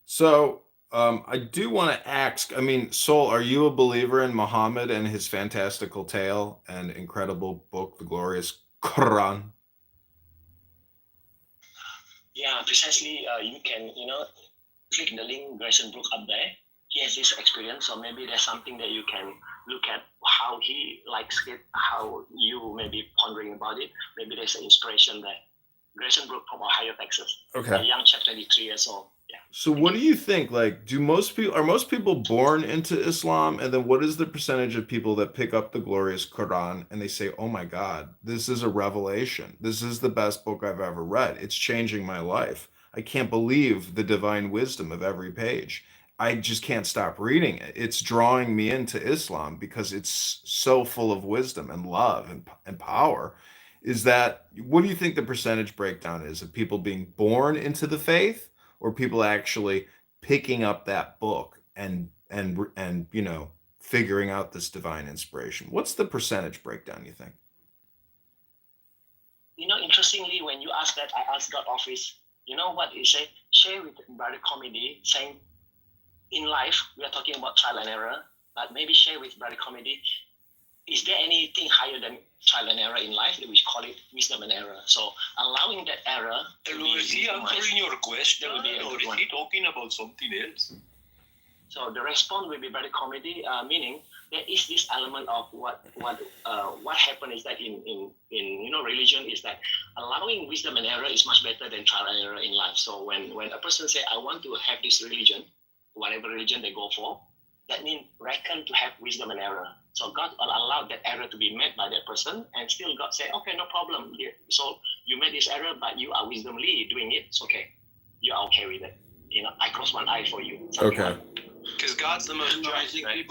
So, I do want to ask, Sol, are you a believer in Muhammad and his fantastical tale and incredible book, the glorious Quran? Yeah, precisely. You can, click the link Grayson Brook up there. He has this experience, so maybe there's something that you can look at how he likes it, how you may be pondering about it. Maybe there's an inspiration there. Grayson Brook from Ohio, Texas. Okay. A young chap, 23 years old. Yeah. So what do you think? Like, are most people born into Islam? And then what is the percentage of people that pick up the glorious Quran and they say, oh my God, this is a revelation. This is the best book I've ever read. It's changing my life. I can't believe the divine wisdom of every page. I just can't stop reading it. It's drawing me into Islam because it's so full of wisdom and love and power. What do you think the percentage breakdown is of people being born into the faith or people actually picking up that book and figuring out this divine inspiration? What's the percentage breakdown, you think? Interestingly, when you ask that, I asked God office, you know what he said? Share with Brother Comedy, saying, in life, we are talking about trial and error, but maybe share with Brother Comedy, is there anything higher than trial and error in life? We call it wisdom and error. So allowing that error to be Is he answering your question, that would be a or good is one. he talking about something else? So the response will be Brother Comedy, meaning there is this element of what happened is that in religion is that allowing wisdom and error is much better than trial and error in life. So when a person say, I want to have this religion, whatever religion they go for, That means reckon to have wisdom and error. So God allowed that error to be made by that person, and still God say, okay, no problem. So you made this error, but you are wisdomly doing it. It's okay. You are okay with it. I cross one eye for you. Okay. Because God's the most I just, think right?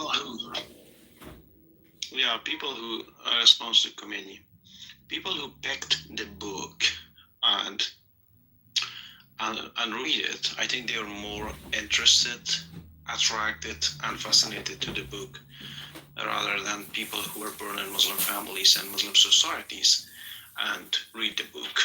people who are responsible to committee, people who picked the book and read it, I think they are more interested, attracted, and fascinated to the book, rather than people who were born in Muslim families and Muslim societies and read the book.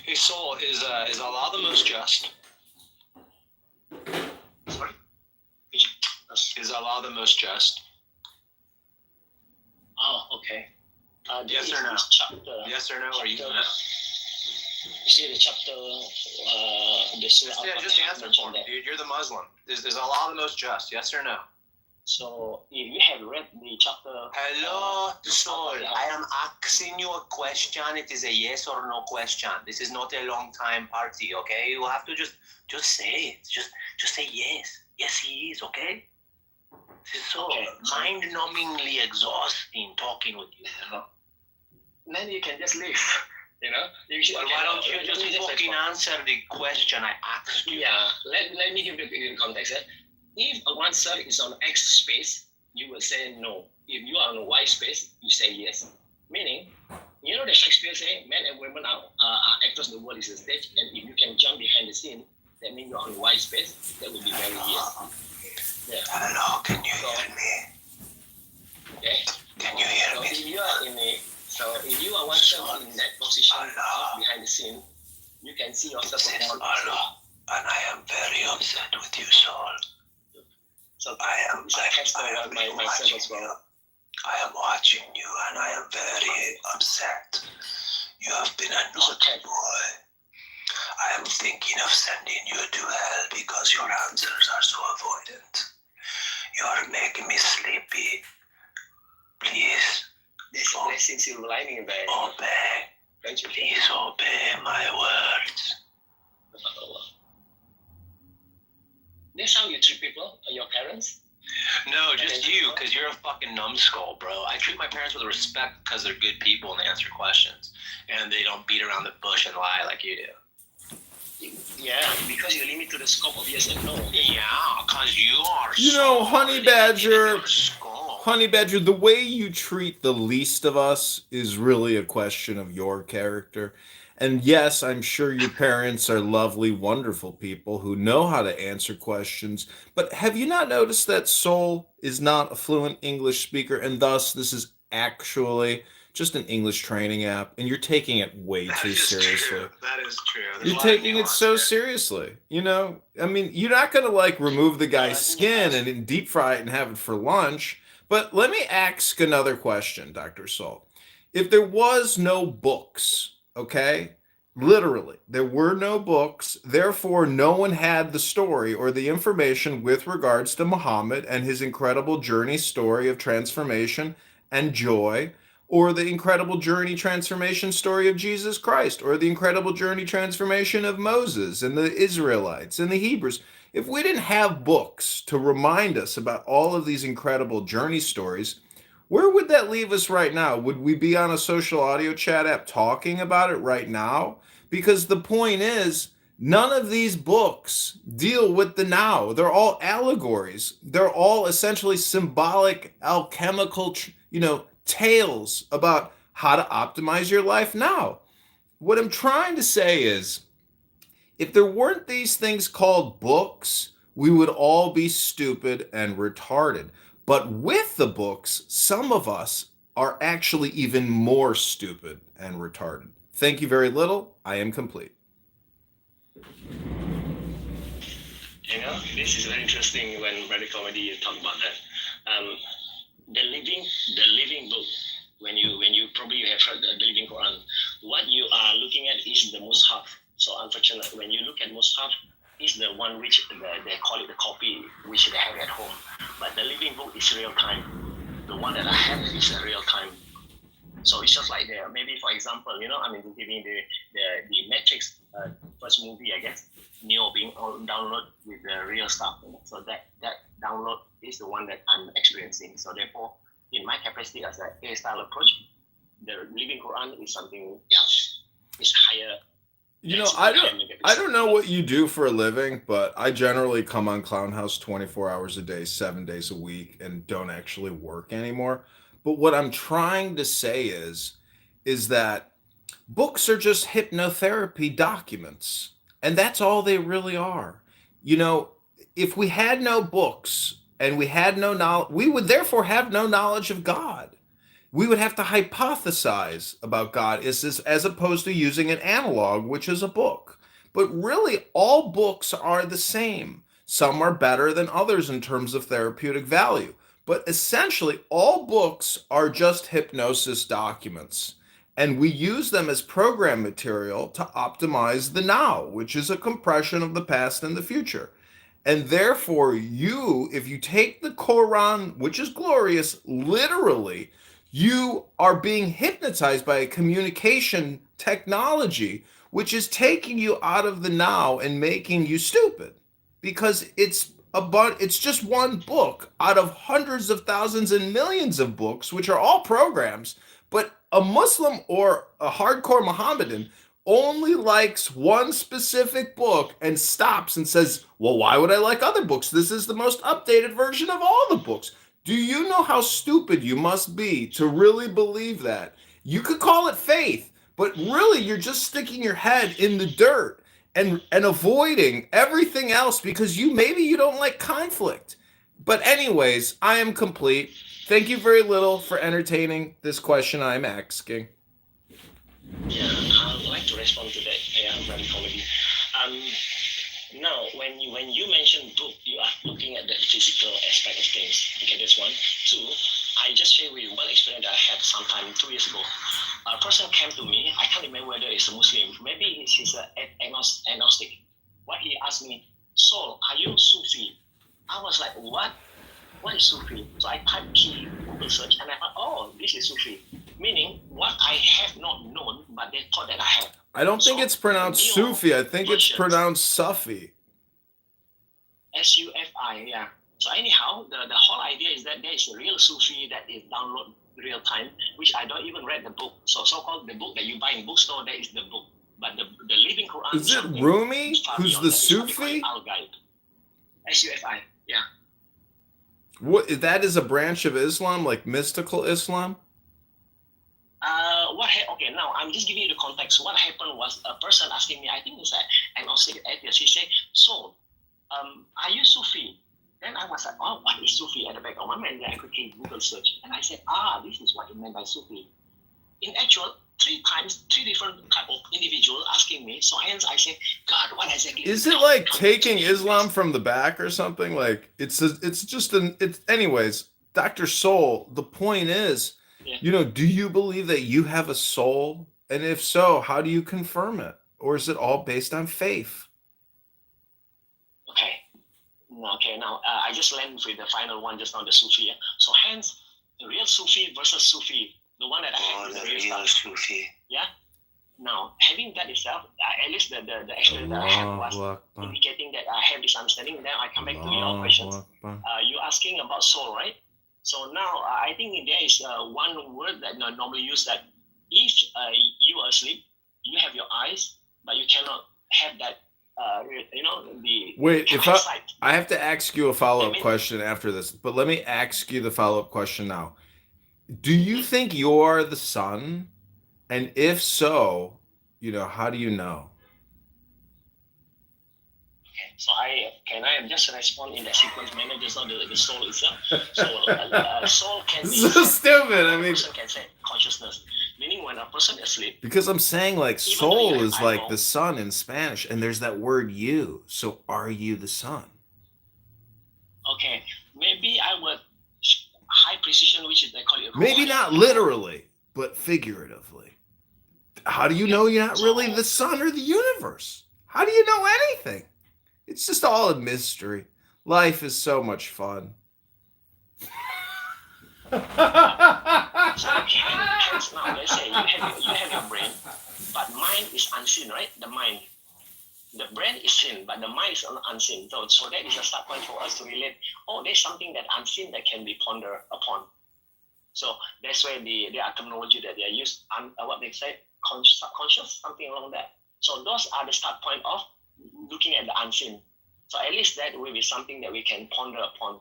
Hey, Soul, is Allah the most just? Sorry? Is Allah the most just? Oh, okay. Yes or no? Chapter, Yes or no, or you don't know? you see the chapter, the surah Just answer for me, dude. You're the Muslim. Is Allah the most just? Yes or no? So if you have read the chapter... Hello, Soul. I am asking you a question. It is a yes or no question. This is not a long time party, okay? You have to just say it. Just say yes. Yes, he is, okay? This is so mind-numbingly exhausting talking with you. Then you can just leave. Well, why don't you just fucking answer the question I asked you? Yeah, let me give you the context. If one cell is on X space, you will say no. If you are on Y space, you say yes. Meaning, the Shakespeare say men and women are actors, the world is a stage, and if you can jump behind the scene, that means you're on Y space, that would be very yes. Yeah. Hello, can you hear me? Okay. Can you hear So me? if you are one cell in that position behind the scene, you can see yourself. This is Allah, and I am very upset with you, Soul. So I am myself as well. I am watching you, and I am very upset. You have been a naughty boy. I am thinking of sending you to hell because your answers are so avoidant. You are making me sleepy. Please. There's a silver lining there. Obey. Please obey my words. That's how you treat people, your parents? No, just you, because you're a fucking numbskull, bro. I treat my parents with respect because they're good people and they answer questions. And they don't beat around the bush and lie like you do. Yeah, because you limit to the scope of yes and no. Yeah, because you are Honey Badger, the way you treat the least of us is really a question of your character. And yes, I'm sure your parents are lovely, wonderful people who know how to answer questions. But have you not noticed that Soul is not a fluent English speaker, and thus this is actually just an English training app, and you're taking it way too seriously. That is true. You're taking it so seriously. I mean, you're not going to remove the guy's skin and deep fry it and have it for lunch. But let me ask another question, Dr. Salt. If there was no books, okay, literally, there were no books, therefore no one had the story or the information with regards to Muhammad and his incredible journey story of transformation and joy, or the incredible journey transformation story of Jesus Christ, or the incredible journey transformation of Moses and the Israelites and the Hebrews. If we didn't have books to remind us about all of these incredible journey stories, where would that leave us right now? Would we be on a social audio chat app talking about it right now? Because the point is, none of these books deal with the now. They're all allegories. They're all essentially symbolic, alchemical, tales about how to optimize your life now. What I'm trying to say is, if there weren't these things called books, we would all be stupid and retarded. But with the books, some of us are actually even more stupid and retarded. Thank you very little. I am complete. This is very interesting when Brother Comedy talk about that. The living book. When you probably have heard the living Quran, what you are looking at is the Mus'haf. So unfortunately, when you look at Mus'haf, is the one which they call it the copy, have this real time. So it's just like maybe for example, giving the Matrix first movie, I guess, Neo being download with the real stuff. So that download is the one that I'm experiencing. So therefore, in my capacity as an A-style approach, the Living Quran is something else. It's higher. I don't know what you do for a living, but I generally come on Clown House 24 hours a day, 7 days a week, and don't actually work anymore. But what I'm trying to say is that books are just hypnotherapy documents, and that's all they really are. If we had no books and we had no knowledge, we would therefore have no knowledge of God. We would have to hypothesize about God as opposed to using an analog, which is a book. But really, all books are the same. Some are better than others in terms of therapeutic value. But essentially, all books are just hypnosis documents. And we use them as program material to optimize the now, which is a compression of the past and the future. And therefore, if you take the Quran, which is glorious, literally, you are being hypnotized by a communication technology, which is taking you out of the now and making you stupid. Because it's just one book out of hundreds of thousands and millions of books, which are all programs. But a Muslim or a hardcore Mohammedan only likes one specific book and stops and says, well, why would I like other books? This is the most updated version of all the books. Do you know how stupid you must be to really believe that? You could call it faith, but really you're just sticking your head in the dirt and avoiding everything else because maybe you don't like conflict. But anyways, I am complete. Thank you very little for entertaining this question I'm asking. Yeah, I would like to respond to that. Yeah, very comedy. Now, when you mention book, you are looking at the physical aspect of things. Okay, that's one. Two, I just share with you one experience that I had sometime 2 years ago. A person came to me. I can't remember whether it's a Muslim. Maybe he's an agnostic. What he asked me, Saul, are you Sufi? I was like, what? What is Sufi? So I typed key Google search and I thought, oh, this is Sufi. Meaning what I have not known, but they thought that I have. I don't think it's pronounced Sufi. I think it's pronounced Sufi. Sufi, yeah. So anyhow, the whole idea is that there is a real Sufi that is download real time, which I don't even read the book. So-called the book that you buy in bookstore, that is the book. But the Living Quran is it Rumi who's the Sufi? Al-Ghaib. Sufi, yeah. What, that is a branch of Islam, like mystical Islam? Okay, now I'm just giving you the context. What happened was a person asking me, I think it's an atheist, he said, so, are you Sufi? Then I was like, oh, what is Sufi at the back of my mind? Then I quickly Google search. And I said, this is what it meant by Sufi. In actual, 3 different type of individual asking me. So hence I said, God, what exactly is it like taking Islam from the back or something? Like anyways, Dr. Soul, the point is, do you believe that you have a soul? And if so, how do you confirm it? Or is it all based on faith? Okay, now I just landed with the final one just now, the Sufi. Yeah? So hence, the real Sufi versus Sufi, the one that I have is the real stuff. Sufi. Yeah? Now, having that itself, at least the experience that I had was indicating that I have this understanding. Then I come back to your questions. You're asking about soul, right? So now, I think there is one word that I normally use, that if you are asleep, you have your eyes, but you cannot have that, Wait, if I have to ask you a follow-up question after this, but let me ask you the follow-up question now. Do you think you're the sun? And if so, how do you know? Okay, so I just respond in that sequence manner, just not the soul itself. So soul can be so stupid. I mean, person can say consciousness, meaning when a person is asleep. Because I'm saying like soul is like the sun in Spanish, and there's that word you. So are you the sun? Okay, maybe I would high precision, which is they call it. Maybe not literally, but figuratively. How do you know you're not really the sun or the universe? How do you know anything? It's just all a mystery. Life is so much fun. So hence now let's say you have your brain, but mind is unseen, right? The mind. The brain is seen, but the mind is unseen. So that is a start point for us to relate. Oh, there's something that unseen that can be pondered upon. So that's where the terminology that they are used, what they say, subconscious, something along that. So those are the start point of looking at the unseen. So at least that will be something that we can ponder upon.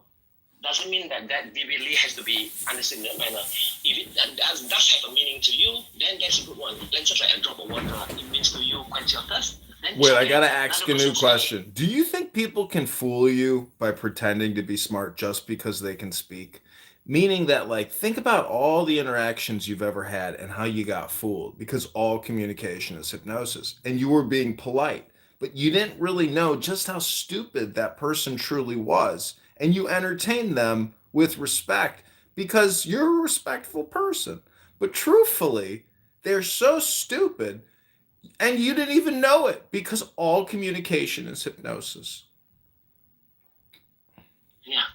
Doesn't mean that vividly has to be understood in that manner. If it does have a meaning to you, then that's a good one. Let's just like a drop of water. It means to you quench your thirst. Wait, I gotta ask a new question. Do you think people can fool you by pretending to be smart just because they can speak? Meaning that, like, think about all the interactions you've ever had and how you got fooled, because all communication is hypnosis and you were being polite, but you didn't really know just how stupid that person truly was. And you entertained them with respect because you're a respectful person. But truthfully, they're so stupid and you didn't even know it, because all communication is hypnosis. Yeah.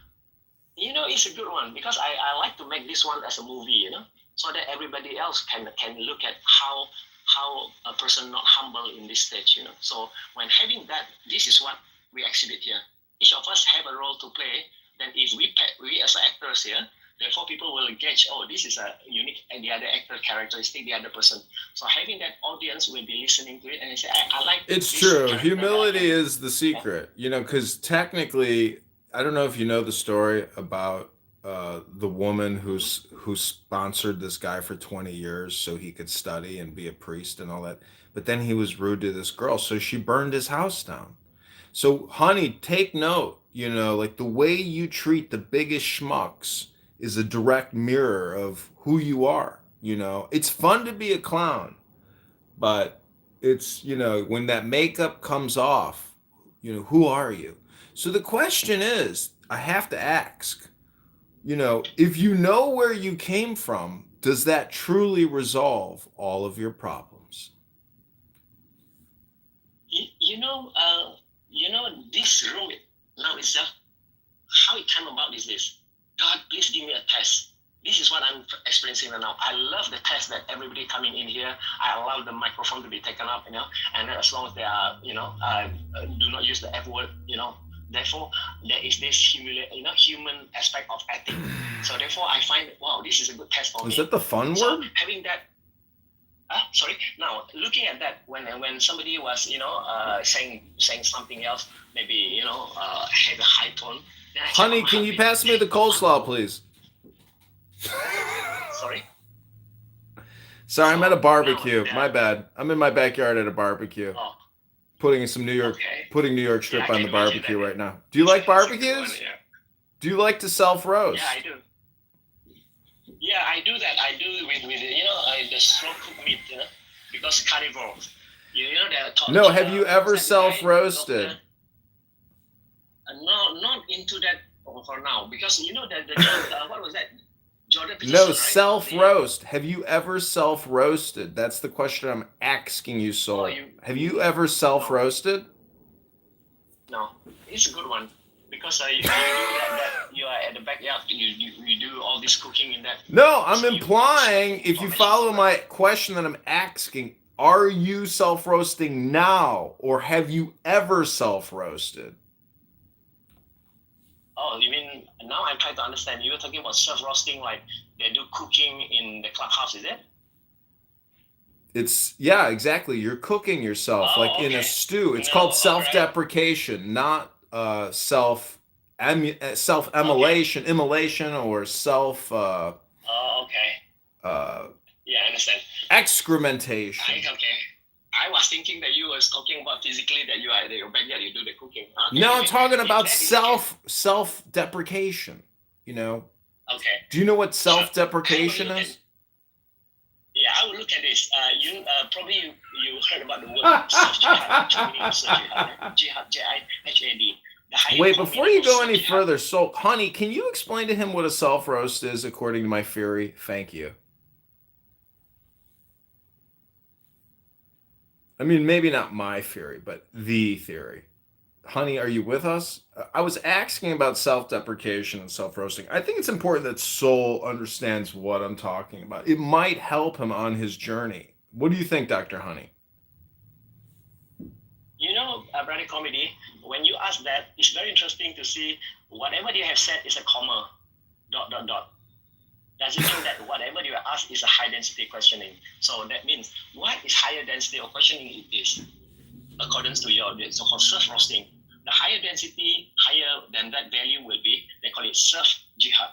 It's a good one because I like to make this one as a movie, so that everybody else can look at how a person not humble in this stage, So when having that, this is what we exhibit here. Each of us have a role to play. Then if we as actors here, therefore people will gauge, oh, this is a unique and the other actor characteristic, the other person. So having that audience will be listening to it and they say, I like it's this true. Humility is the secret, because technically, I don't know if you know the story about the woman who sponsored this guy for 20 years so he could study and be a priest and all that. But then he was rude to this girl, so she burned his house down. So, honey, take note, like the way you treat the biggest schmucks is a direct mirror of who you are. It's fun to be a clown, but it's, when that makeup comes off, who are you? So the question is, I have to ask, if you know where you came from, does that truly resolve all of your problems? This room now itself, how it came about is this. God, please give me a test. This is what I'm experiencing right now. I love the test that everybody coming in here. I allow the microphone to be taken up, and as long as they are, do not use the F word, Therefore, there is this human aspect of ethics. So therefore, I find, wow, this is a good test for me. Is that the fun so word? Having that. Sorry. Now, looking at that, when somebody was, saying something else, maybe had a high tone. Honey, can you pass me the coleslaw, please? Sorry. Sorry, I'm at a barbecue. My bad. I'm in my backyard at a barbecue. Oh. Putting some New York strip on the barbecue right now. Do you like barbecues? Yeah. Do you like to self roast? Yeah, I do. Yeah, I do that. I do with the slow cooked meat, because carnivore. No, have you ever self roasted? No, not into that for now, because the what was that? Jordan Peterson, No, right? self roast. Have you ever self roasted? That's the question I'm asking you, Soul. Have you ever self roasted? No, it's a good one because you are at the backyard. You do all this cooking in that. No, I'm implying, if you follow my question that I'm asking, are you self roasting now, or have you ever self roasted? Oh, you mean now I'm trying to understand. You were talking about self-roasting, like they do cooking in the clubhouse, is it? Yeah, exactly. You're cooking yourself in a stew. It's called self-deprecation, not self-immolation, immolation, or self. Okay. Yeah, I understand. Excrementation. I was thinking that you was talking about physically that you are at your backyard, you do the cooking. Okay. No, I'm talking about self-deprecation. Okay. Do you know what self-deprecation is? Yeah, I will look at this. Probably you heard about the word self-jihad, jihad, J-I-H-A-D. Wait, before you go any further, so, honey, can you explain to him what a self-roast is according to my theory? Thank you. I mean, maybe not my theory, but the theory. Honey, are you with us? I was asking about self-deprecation and self-roasting. I think it's important that Soul understands what I'm talking about. It might help him on his journey. What do you think, Dr. Honey? You know, Brother Comedy, when you ask that, it's very interesting to see whatever you have said is a comma, dot, dot, dot. Does it mean that whatever you ask is a high density questioning? So that means what is higher density of questioning it is, according to your so-called self roasting. The higher density, higher than that value will be, they call it self jihad.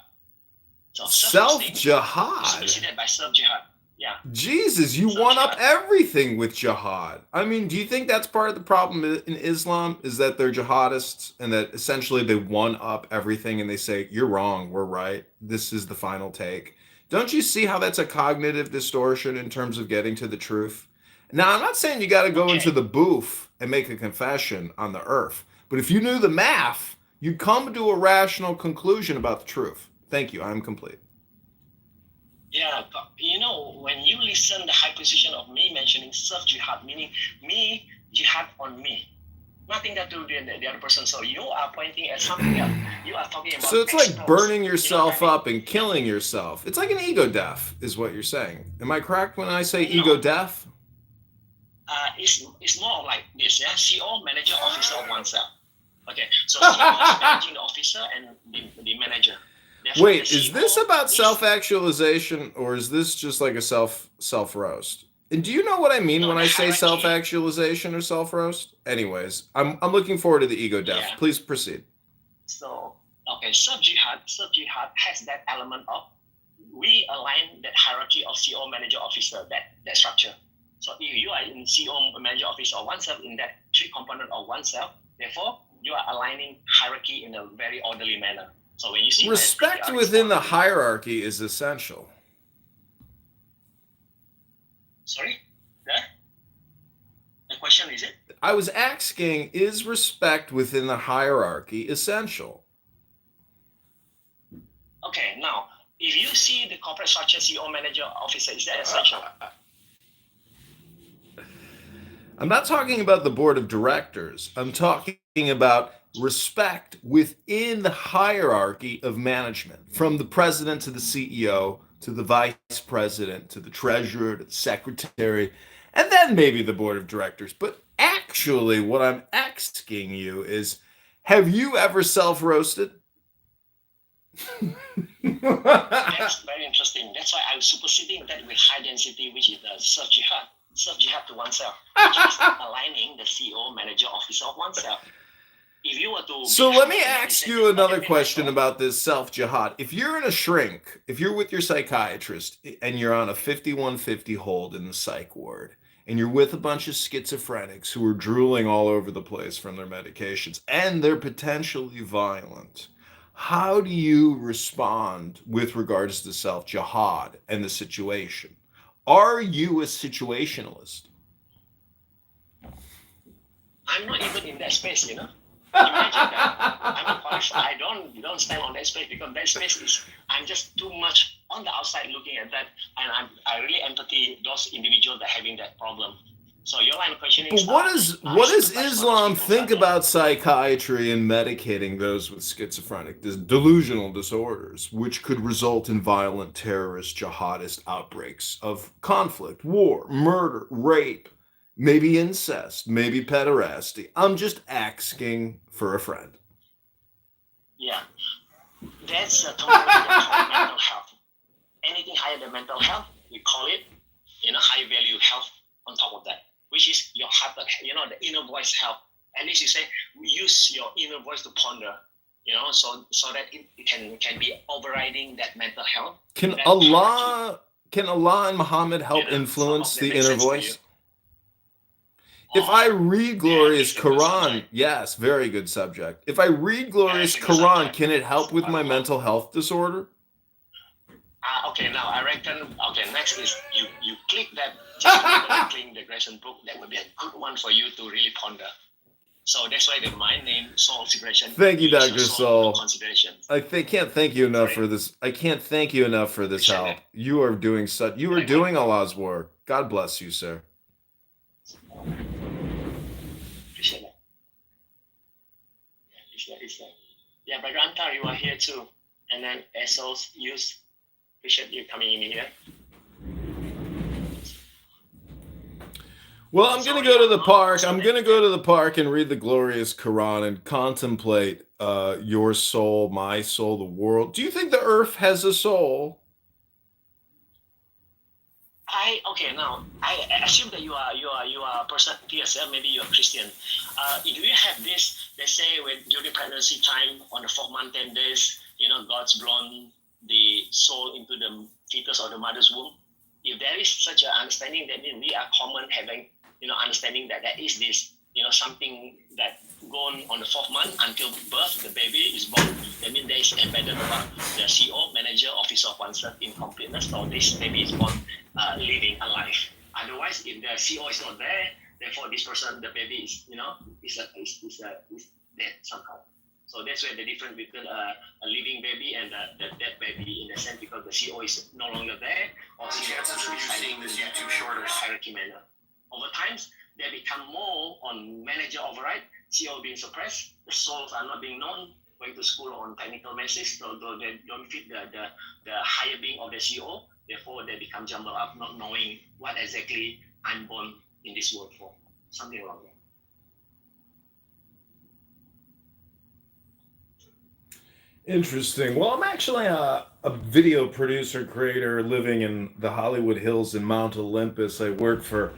So Self-jihad? superseded by self jihad. Yeah. Jesus, you one up everything with jihad. I mean, do you think that's part of the problem in Islam? Is that they're jihadists and that essentially they one up everything and they say, you're wrong, we're right. This is the final take. Don't you see how that's a cognitive distortion in terms of getting to the truth? Now, I'm not saying you got to go into the booth and make a confession on the earth, but if you knew the math, you'd come to a rational conclusion about the truth. Thank you. I'm complete. Yeah, but you know, when you listen the high position of me mentioning self-jihad, meaning me jihad on me, nothing that to do with the other person. So you are pointing at something else. You are talking about. So it's like burning yourself up and killing yourself. It's like an ego death, is what you're saying. Am I correct when I say ego death? It's more like this. Yeah, CEO, manager, officer of oneself. Okay, so CEO is managing the officer and the manager. Wait, is this about self-actualization or is this just like a self-roast? And do you know what I mean when I say self-actualization or self-roast? Anyways, I'm looking forward to the ego death. Yeah. Please proceed. So, okay, self-jihad has that element of we align that hierarchy of CEO, manager, officer, that structure. So if you are in CEO, manager, officer of oneself in that three component of oneself, therefore you are aligning hierarchy in a very orderly manner. So when you see respect within the hierarchy is essential. Sorry? The question is it? I was asking, is respect within the hierarchy essential? Okay, now, if you see the corporate structure, CEO, manager, officer, is that essential? I'm not talking about the board of directors. I'm talking about respect within the hierarchy of management, from the president to the CEO, to the vice president, to the treasurer, to the secretary, and then maybe the board of directors. But actually, what I'm asking you is, have you ever self-roasted? That's very interesting. That's why I'm superseding that with high density, which is the self-jihad. Self-jihad to oneself, which is aligning the CEO, manager, officer of oneself. If you were to so let me ask you another question about this self-jihad. If you're in a shrink, if you're with your psychiatrist and you're on a 5150 hold in the psych ward, and you're with a bunch of schizophrenics who are drooling all over the place from their medications, and they're potentially violent, how do you respond with regards to self-jihad and the situation? Are you a situationalist? I'm not even in that space, you know. Imagine that. I'm not qualified. I don't stand on that space because that space is. I'm just too much on the outside looking at that, and I really empathy those individuals that are having that problem. So your line of questioning. But what does Islam think about psychiatry and medicating those with schizophrenic delusional disorders, which could result in violent terrorist jihadist outbreaks of conflict, war, murder, rape, maybe incest, maybe pederasty? I'm just asking for a friend. Yeah, that's a component of mental health. Anything higher than mental health, we call it, high value health on top of that, which is your heart, the inner voice health. At least you say, use your inner voice to ponder, so that it can be overriding that mental health. Can Allah and Muhammad help influence the inner voice? If I read glorious Quran, yes, very good subject. If I read glorious Quran, can it help with my mental health disorder? Okay, now I reckon, next is you click that, just click the Grayson book. That would be a good one for you to really ponder. So that's why my name, Soul Integration. Thank you, Dr. Soul. I can't thank you enough for this. I can't thank you enough for this help. You are doing doing Allah's work. God bless you, sir. Yeah, Brother Antar, you are here too. And then Essos, Yus, appreciate you coming in here. Well, I'm going to go to the park. I'm going to go to the park and read the glorious Quran and contemplate your soul, my soul, the world. Do you think the earth has a soul? Now I assume that you are a person yourself. Maybe you are Christian. Do you have this? They say when during pregnancy time on the 4th month 10 days, God's blown the soul into the fetus or the mother's womb. If there is such an understanding, that means we are common having understanding that there is this something that gone on the 4th month until birth, the baby is born. That means there is embedded about the CO, manager, officer of oneself incompleteness. So this baby is born living a life. Otherwise, if the CO is not there, therefore this person, the baby is is dead somehow. So that's where the difference between a living baby and the dead baby, in a sense, because the CO is no longer there. Or chances of you seeing this YouTube shorter hierarchy manner. Over time, they become more on manager override, CO being suppressed, the souls are not being known, going to school on technical message, so they don't fit the higher being of the CO, therefore they become jumbled up, not knowing what exactly I'm born in this world for. Something wrong there. Interesting. Well, I'm actually a video producer, creator living in the Hollywood Hills in Mount Olympus. I work for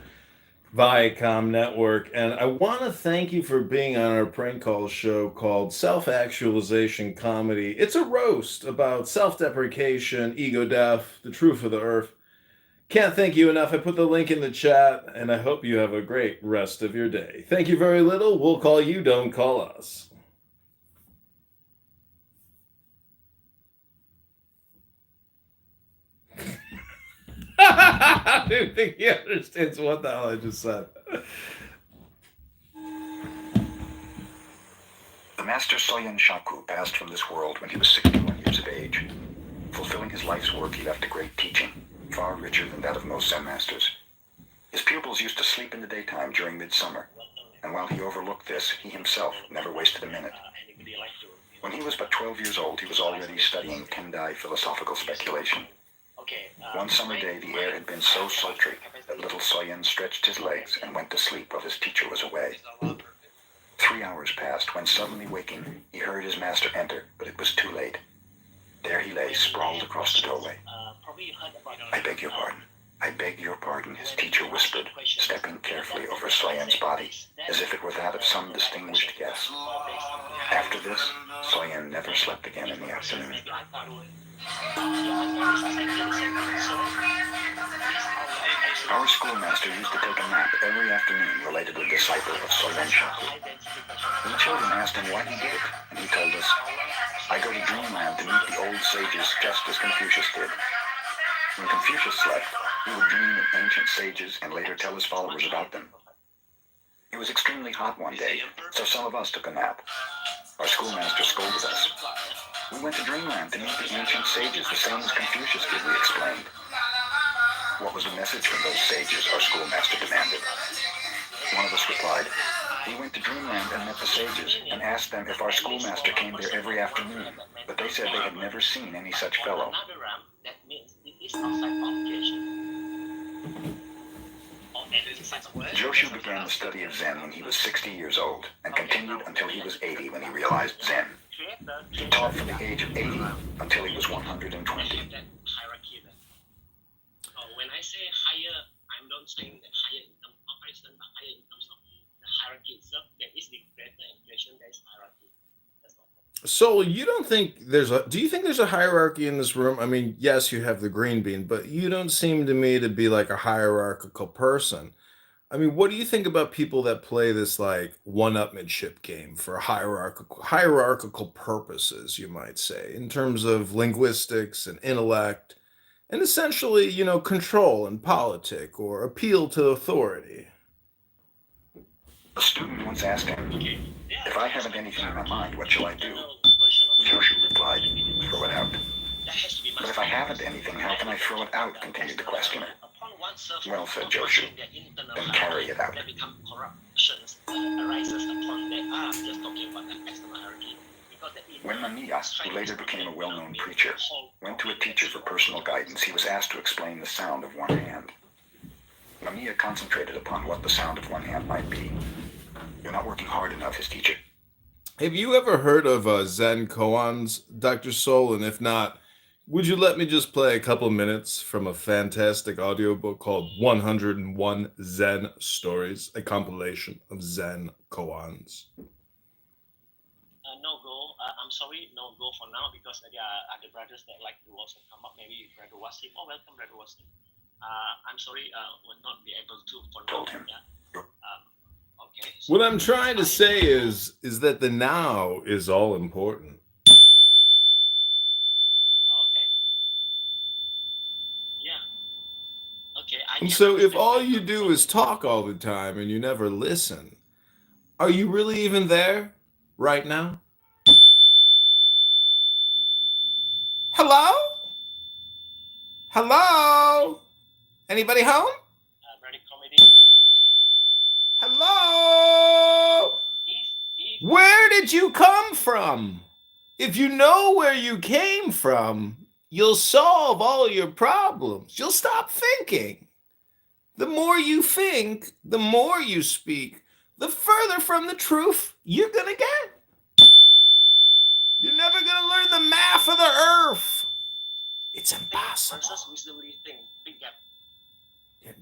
Viacom Network, and I want to thank you for being on our prank call show called Self-Actualization Comedy. It's a roast about self-deprecation, ego death, the truth of the earth. Can't thank you enough. I put the link in the chat, and I hope you have a great rest of your day. Thank you very little. We'll call you, don't call us. I don't think he understands what the hell I just said. The master Soyen Shaku passed from this world when he was 61 years of age. Fulfilling his life's work, he left a great teaching, far richer than that of most Zen masters. His pupils used to sleep in the daytime during midsummer, and while he overlooked this, he himself never wasted a minute. When he was but 12 years old, he was already studying Tendai philosophical speculation. One summer day, the air had been so sultry that little Soyen stretched his legs and went to sleep while his teacher was away. 3 hours passed when, suddenly waking, he heard his master enter, but it was too late. There he lay, sprawled across the doorway. "I beg your pardon. I beg your pardon," his teacher whispered, stepping carefully over Soyen's body, as if it were that of some distinguished guest. After this, Soyen never slept again in the afternoon. Our schoolmaster used to take a nap every afternoon related to a disciple of Soyen Shaku. We children asked him why he did it, and he told us, "I go to dreamland to meet the old sages just as Confucius did. When Confucius slept, he would dream of ancient sages and later tell his followers about them." It was extremely hot one day, so some of us took a nap. Our schoolmaster scolded us. "We went to dreamland to meet the ancient sages, the same as Confucius did," we explained. "What was the message from those sages?" our schoolmaster demanded. One of us replied, "We went to dreamland and met the sages and asked them if our schoolmaster came there every afternoon, but they said they had never seen any such fellow." Joshu began the study of Zen when he was 60 years old and continued until he was 80 when he realized Zen. He taught from the age of 80 until he was 120. When I say higher, I'm not saying that higher income operation, but higher in terms of the hierarchy itself. There is the greater inflation, there is hierarchy. That's all. So you don't think do you think there's a hierarchy in this room? I mean, yes, you have the green bean, but you don't seem to me to be like a hierarchical person. I mean, what do you think about people that play this like one-upmanship game for hierarchical purposes, you might say, in terms of linguistics and intellect, and essentially, control and politic or appeal to authority? A student once asked him, "If I haven't anything in my mind, what shall I do?" Joshu replied, "Throw it out." "But if I haven't anything, how can I throw it out?" continued the questioner. "Well," said Joshu, "then carry it out." actions arises upon that. I'm just talking about the external hierarchy. Because the When Mamiya, who later became a well-known preacher, went to a teacher for personal guidance, he was asked to explain the sound of one hand. Mamiya concentrated upon what the sound of one hand might be. You're not working hard enough, his teacher. Have you ever heard of Zen koans, Dr. Soul? And if not, would you let me just play a couple minutes from a fantastic audiobook called 101 Zen Stories, a compilation of Zen koans? No go. I'm sorry, no go for now because there are other brothers that like to also come up. Maybe Brother Wasim. Oh, welcome, Brother Wasim. I'm sorry, will not be able to for now. Told him. Yeah. Okay. So What I'm trying to say is that the now is all important. Okay. Yeah. Okay. I And can so if understand all that. you do is talk all the time and you never listen, are you really even there right now? Hello? Hello? Anybody home? Brother Comedy. Hello? If Where did you come from? If you know where you came from, you'll solve all your problems. You'll stop thinking. The more you think, the more you speak, the further from the truth you're gonna get. You're never gonna learn the math of the earth. It's impossible. Answers wisdomly think, big gap.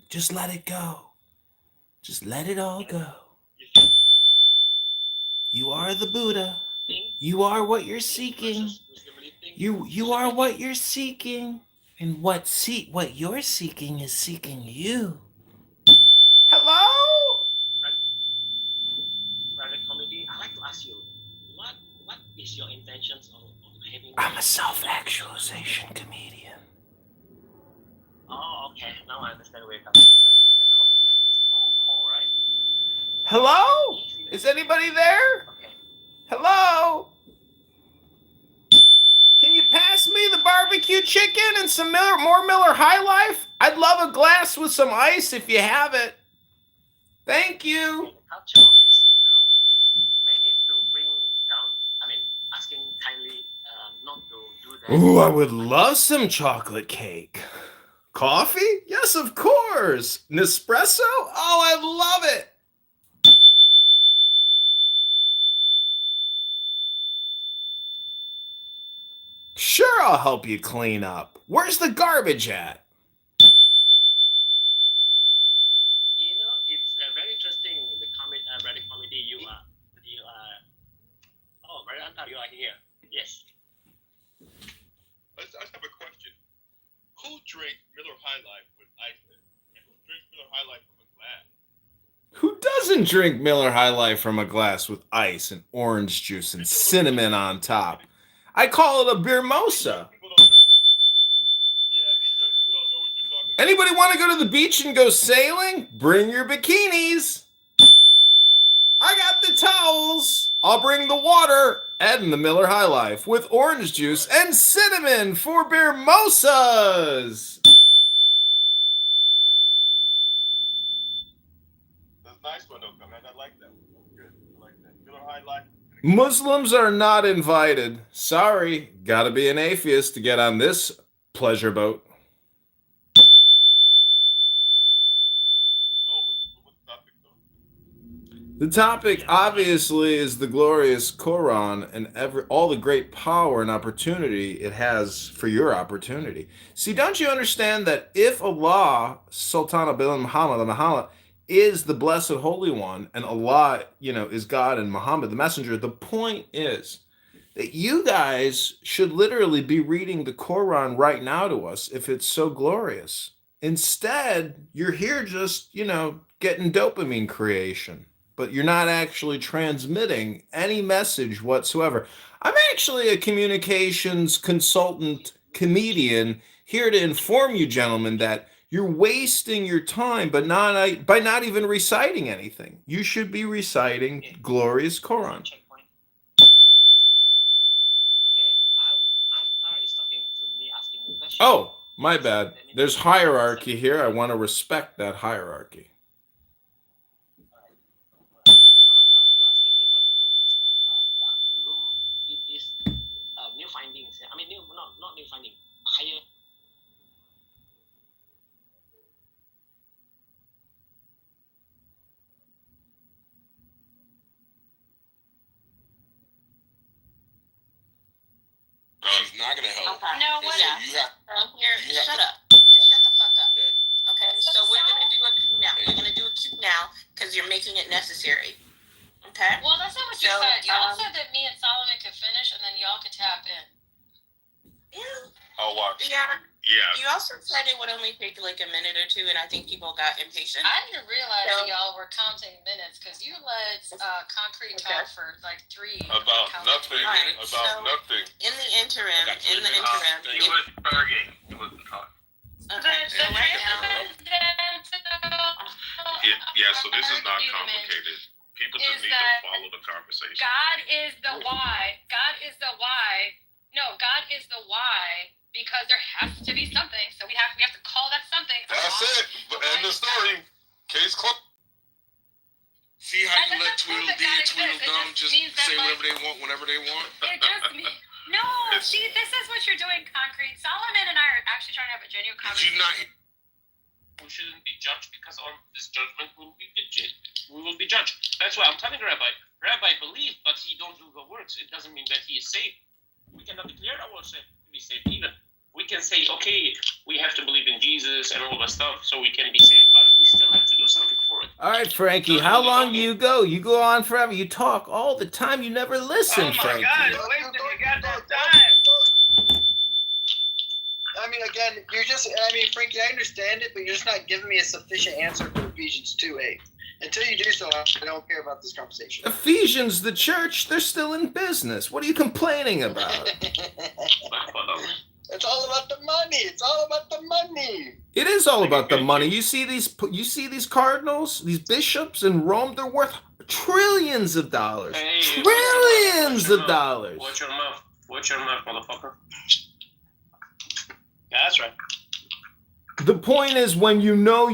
Just let it go. Just let it all go. You are the Buddha. You are what you're seeking. You are what you're seeking. And what you're seeking is seeking you. Hello? Brother Comedy, I'd like to ask you, what is your intentions of having... I'm a self-actualization comedian. Oh, okay. Now I understand where you're coming from. So the comedian is more core, right? Hello? Is anybody there? Okay. Hello? Can you pass me the barbecue chicken and some more Miller High Life? I'd love a glass with some ice if you have it. Thank you. The culture of this room may need to bring down, asking kindly not to do that. Ooh, I would love some chocolate cake. Coffee? Yes, of course. Nespresso? Oh, I love it. Sure, I'll help you clean up. Where's the garbage at? You know, it's very interesting. The Brother Comedy, you are. Oh, Brother Antar, you are here. Yes. I just have a question. Who drinks Miller High Life with ice in it? And who drinks Miller High Life from a glass? Who doesn't drink Miller High Life from a glass with ice and orange juice and cinnamon on top? I call it a beer mosa. People don't know. Yeah, these young people don't know what you're talking about. Anybody want to go to the beach and go sailing? Bring your bikinis. I got the towels. I'll bring the water and the Miller High Life with orange juice and cinnamon for beer mosas. That's a nice one, though, man. I like that one. That's good. I like that. Miller High Life. Muslims are not invited. Sorry, gotta be an atheist to get on this pleasure boat. So, what's the topic, though? The topic, obviously, is the glorious Quran and all the great power and opportunity it has for your opportunity. See, don't you understand that if Allah, Sultan bin Muhammad, is the Blessed Holy One, and Allah, is God and Muhammad, the messenger, the point is that you guys should literally be reading the Quran right now to us if it's so glorious. Instead, you're here just, getting dopamine creation, but you're not actually transmitting any message whatsoever. I'm actually a communications consultant comedian here to inform you gentlemen that you're wasting your time by not even reciting anything. You should be reciting glorious Quran. Checkpoint. Okay, Antar is talking to me, asking me questions. Oh, my bad. There's hierarchy here. I want to respect that hierarchy. Okay. No, what? Yeah. Shut up. Just shut the fuck up. Okay. So we're gonna do a cue now. We're gonna do a cue now because you're making it necessary. Okay. Well, that's not what you said. Y'all said that me and Solomon could finish, and then y'all could tap in. Yeah. I'll watch. Yeah. Yeah. You also said it would only take like a minute or two, and I think people got impatient. I didn't realize that y'all were counting minutes because you let Concrete talk for like 3. About nothing. Right, About so- nothing. In the interim, He was burging. He wasn't talking. Okay. So right now, Yeah, so this is not complicated. People just need to follow the conversation. God is the why. God is the why. No, God is the why because there has to be something. So we have to call that something. That's it. End the story. Case closed. See how you let Tweedledee and Tweedledum just say whatever they want whenever they want? It just means no. See, this is what you're doing, Concrete. Solomon and I are actually trying to have a genuine Did you conversation. not? We shouldn't be judged because on this judgment we will be judged. That's why I'm telling Rabbi. Rabbi believe, but he don't do the works. It doesn't mean that he is saved. We cannot declare ourselves to be saved either. We can say, okay, we have to believe in Jesus and all that stuff so we can be saved, but we still have to do something for it. All right, Frankie, how long do you go? You go on forever. You talk all the time. You never listen, Frankie. God, wasting your goddamn time. I mean, again, Frankie, I understand it, but you're just not giving me a sufficient answer for Ephesians 2:8. Until you do so, I don't care about this conversation. Ephesians, the church, they're still in business. What are you complaining about? It's all about the money. It's all about the money. It is all about the money. You see these cardinals, these bishops in Rome, they're worth trillions of dollars. Hey, Trillions of dollars. Watch your mouth. Watch your mouth, motherfucker. Yeah, that's right. The point is, when you know,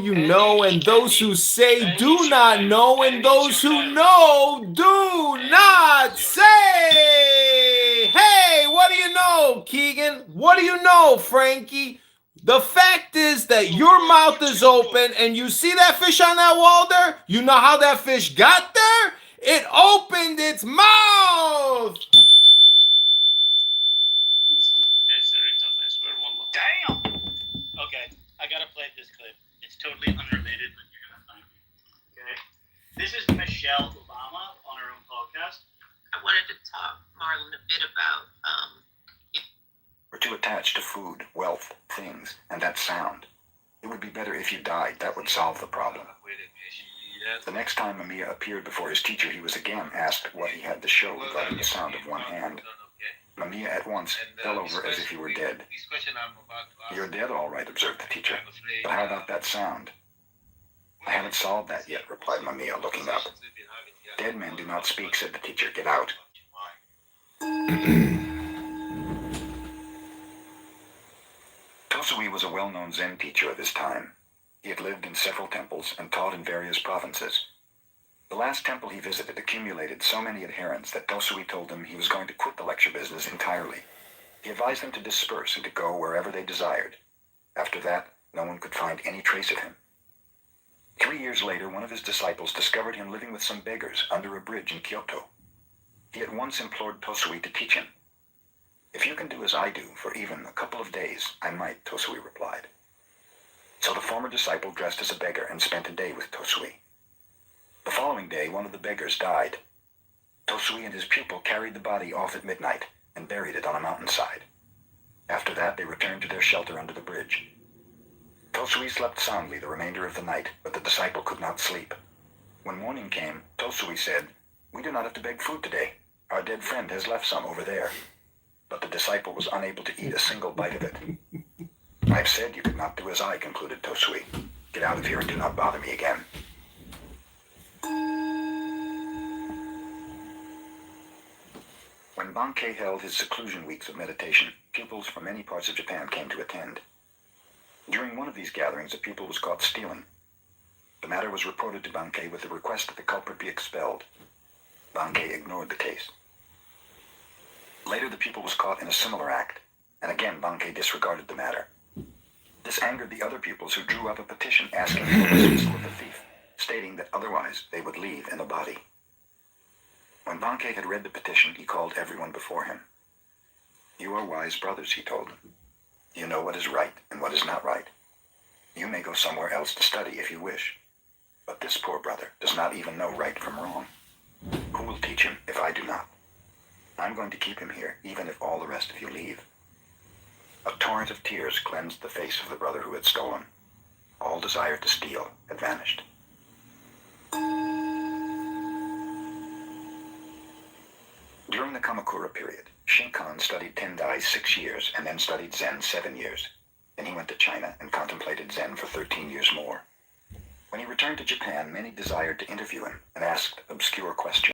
and those who say do not know, and those who know do not say. Hey, what do you know, Keegan? What do you know, Frankie? The fact is that your mouth is open, and you see that fish on that wall there? You know how that fish got there? It opened its mouth. Damn! Okay, I gotta play this clip. It's totally unrelated, but you're gonna find it. Okay? This is Michelle Obama on her own podcast. I wanted to talk, Marlon, a bit about We're too attached to food, wealth, things, and that sound. It would be better if you died. That would solve the problem. The next time Mamiya appeared before his teacher, he was again asked what he had to show regarding the sound of one hand. Mamiya at once fell over as if he were dead. You're dead, all right, observed the teacher. But how about that sound? I haven't solved that yet, replied Mamiya, looking up. Dead men do not speak, said the teacher. Get out. Tosui was a well-known Zen teacher of his time. He had lived in several temples and taught in various provinces. The last temple he visited accumulated so many adherents that Tosui told them he was going to quit the lecture business entirely. He advised them to disperse and to go wherever they desired. After that, no one could find any trace of him. 3 years later, one of his disciples discovered him living with some beggars under a bridge in Kyoto. He at once implored Tosui to teach him. If you can do as I do for even a couple of days, I might, Tosui replied. So the former disciple dressed as a beggar and spent a day with Tosui. The following day, one of the beggars died. Tosui and his pupil carried the body off at midnight and buried it on a mountainside. After that, they returned to their shelter under the bridge. Tosui slept soundly the remainder of the night, but the disciple could not sleep. When morning came, Tosui said, "We do not have to beg food today. Our dead friend has left some over there." But the disciple was unable to eat a single bite of it. "I've said you could not do as I," concluded Tosui. "Get out of here and do not bother me again." When Bankei held his seclusion weeks of meditation, pupils from many parts of Japan came to attend. During one of these gatherings, a pupil was caught stealing. The matter was reported to Bankei with the request that the culprit be expelled. Bankei ignored the case. Later, the pupil was caught in a similar act, and again Bankei disregarded the matter. This angered the other pupils, who drew up a petition asking for the dismissal of the thief, stating that otherwise they would leave in a body. When Bankei had read the petition, he called everyone before him. You are wise brothers, he told them. You know what is right and what is not right. You may go somewhere else to study if you wish. But this poor brother does not even know right from wrong. Who will teach him if I do not? I'm going to keep him here, even if all the rest of you leave. A torrent of tears cleansed the face of the brother who had stolen. All desire to steal had vanished. During the Kamakura period, Shinkan studied Tendai 6 years and then studied Zen 7 years. Then he went to China and contemplated Zen for 13 years more. When he returned to Japan, many desired to interview him and asked obscure questions.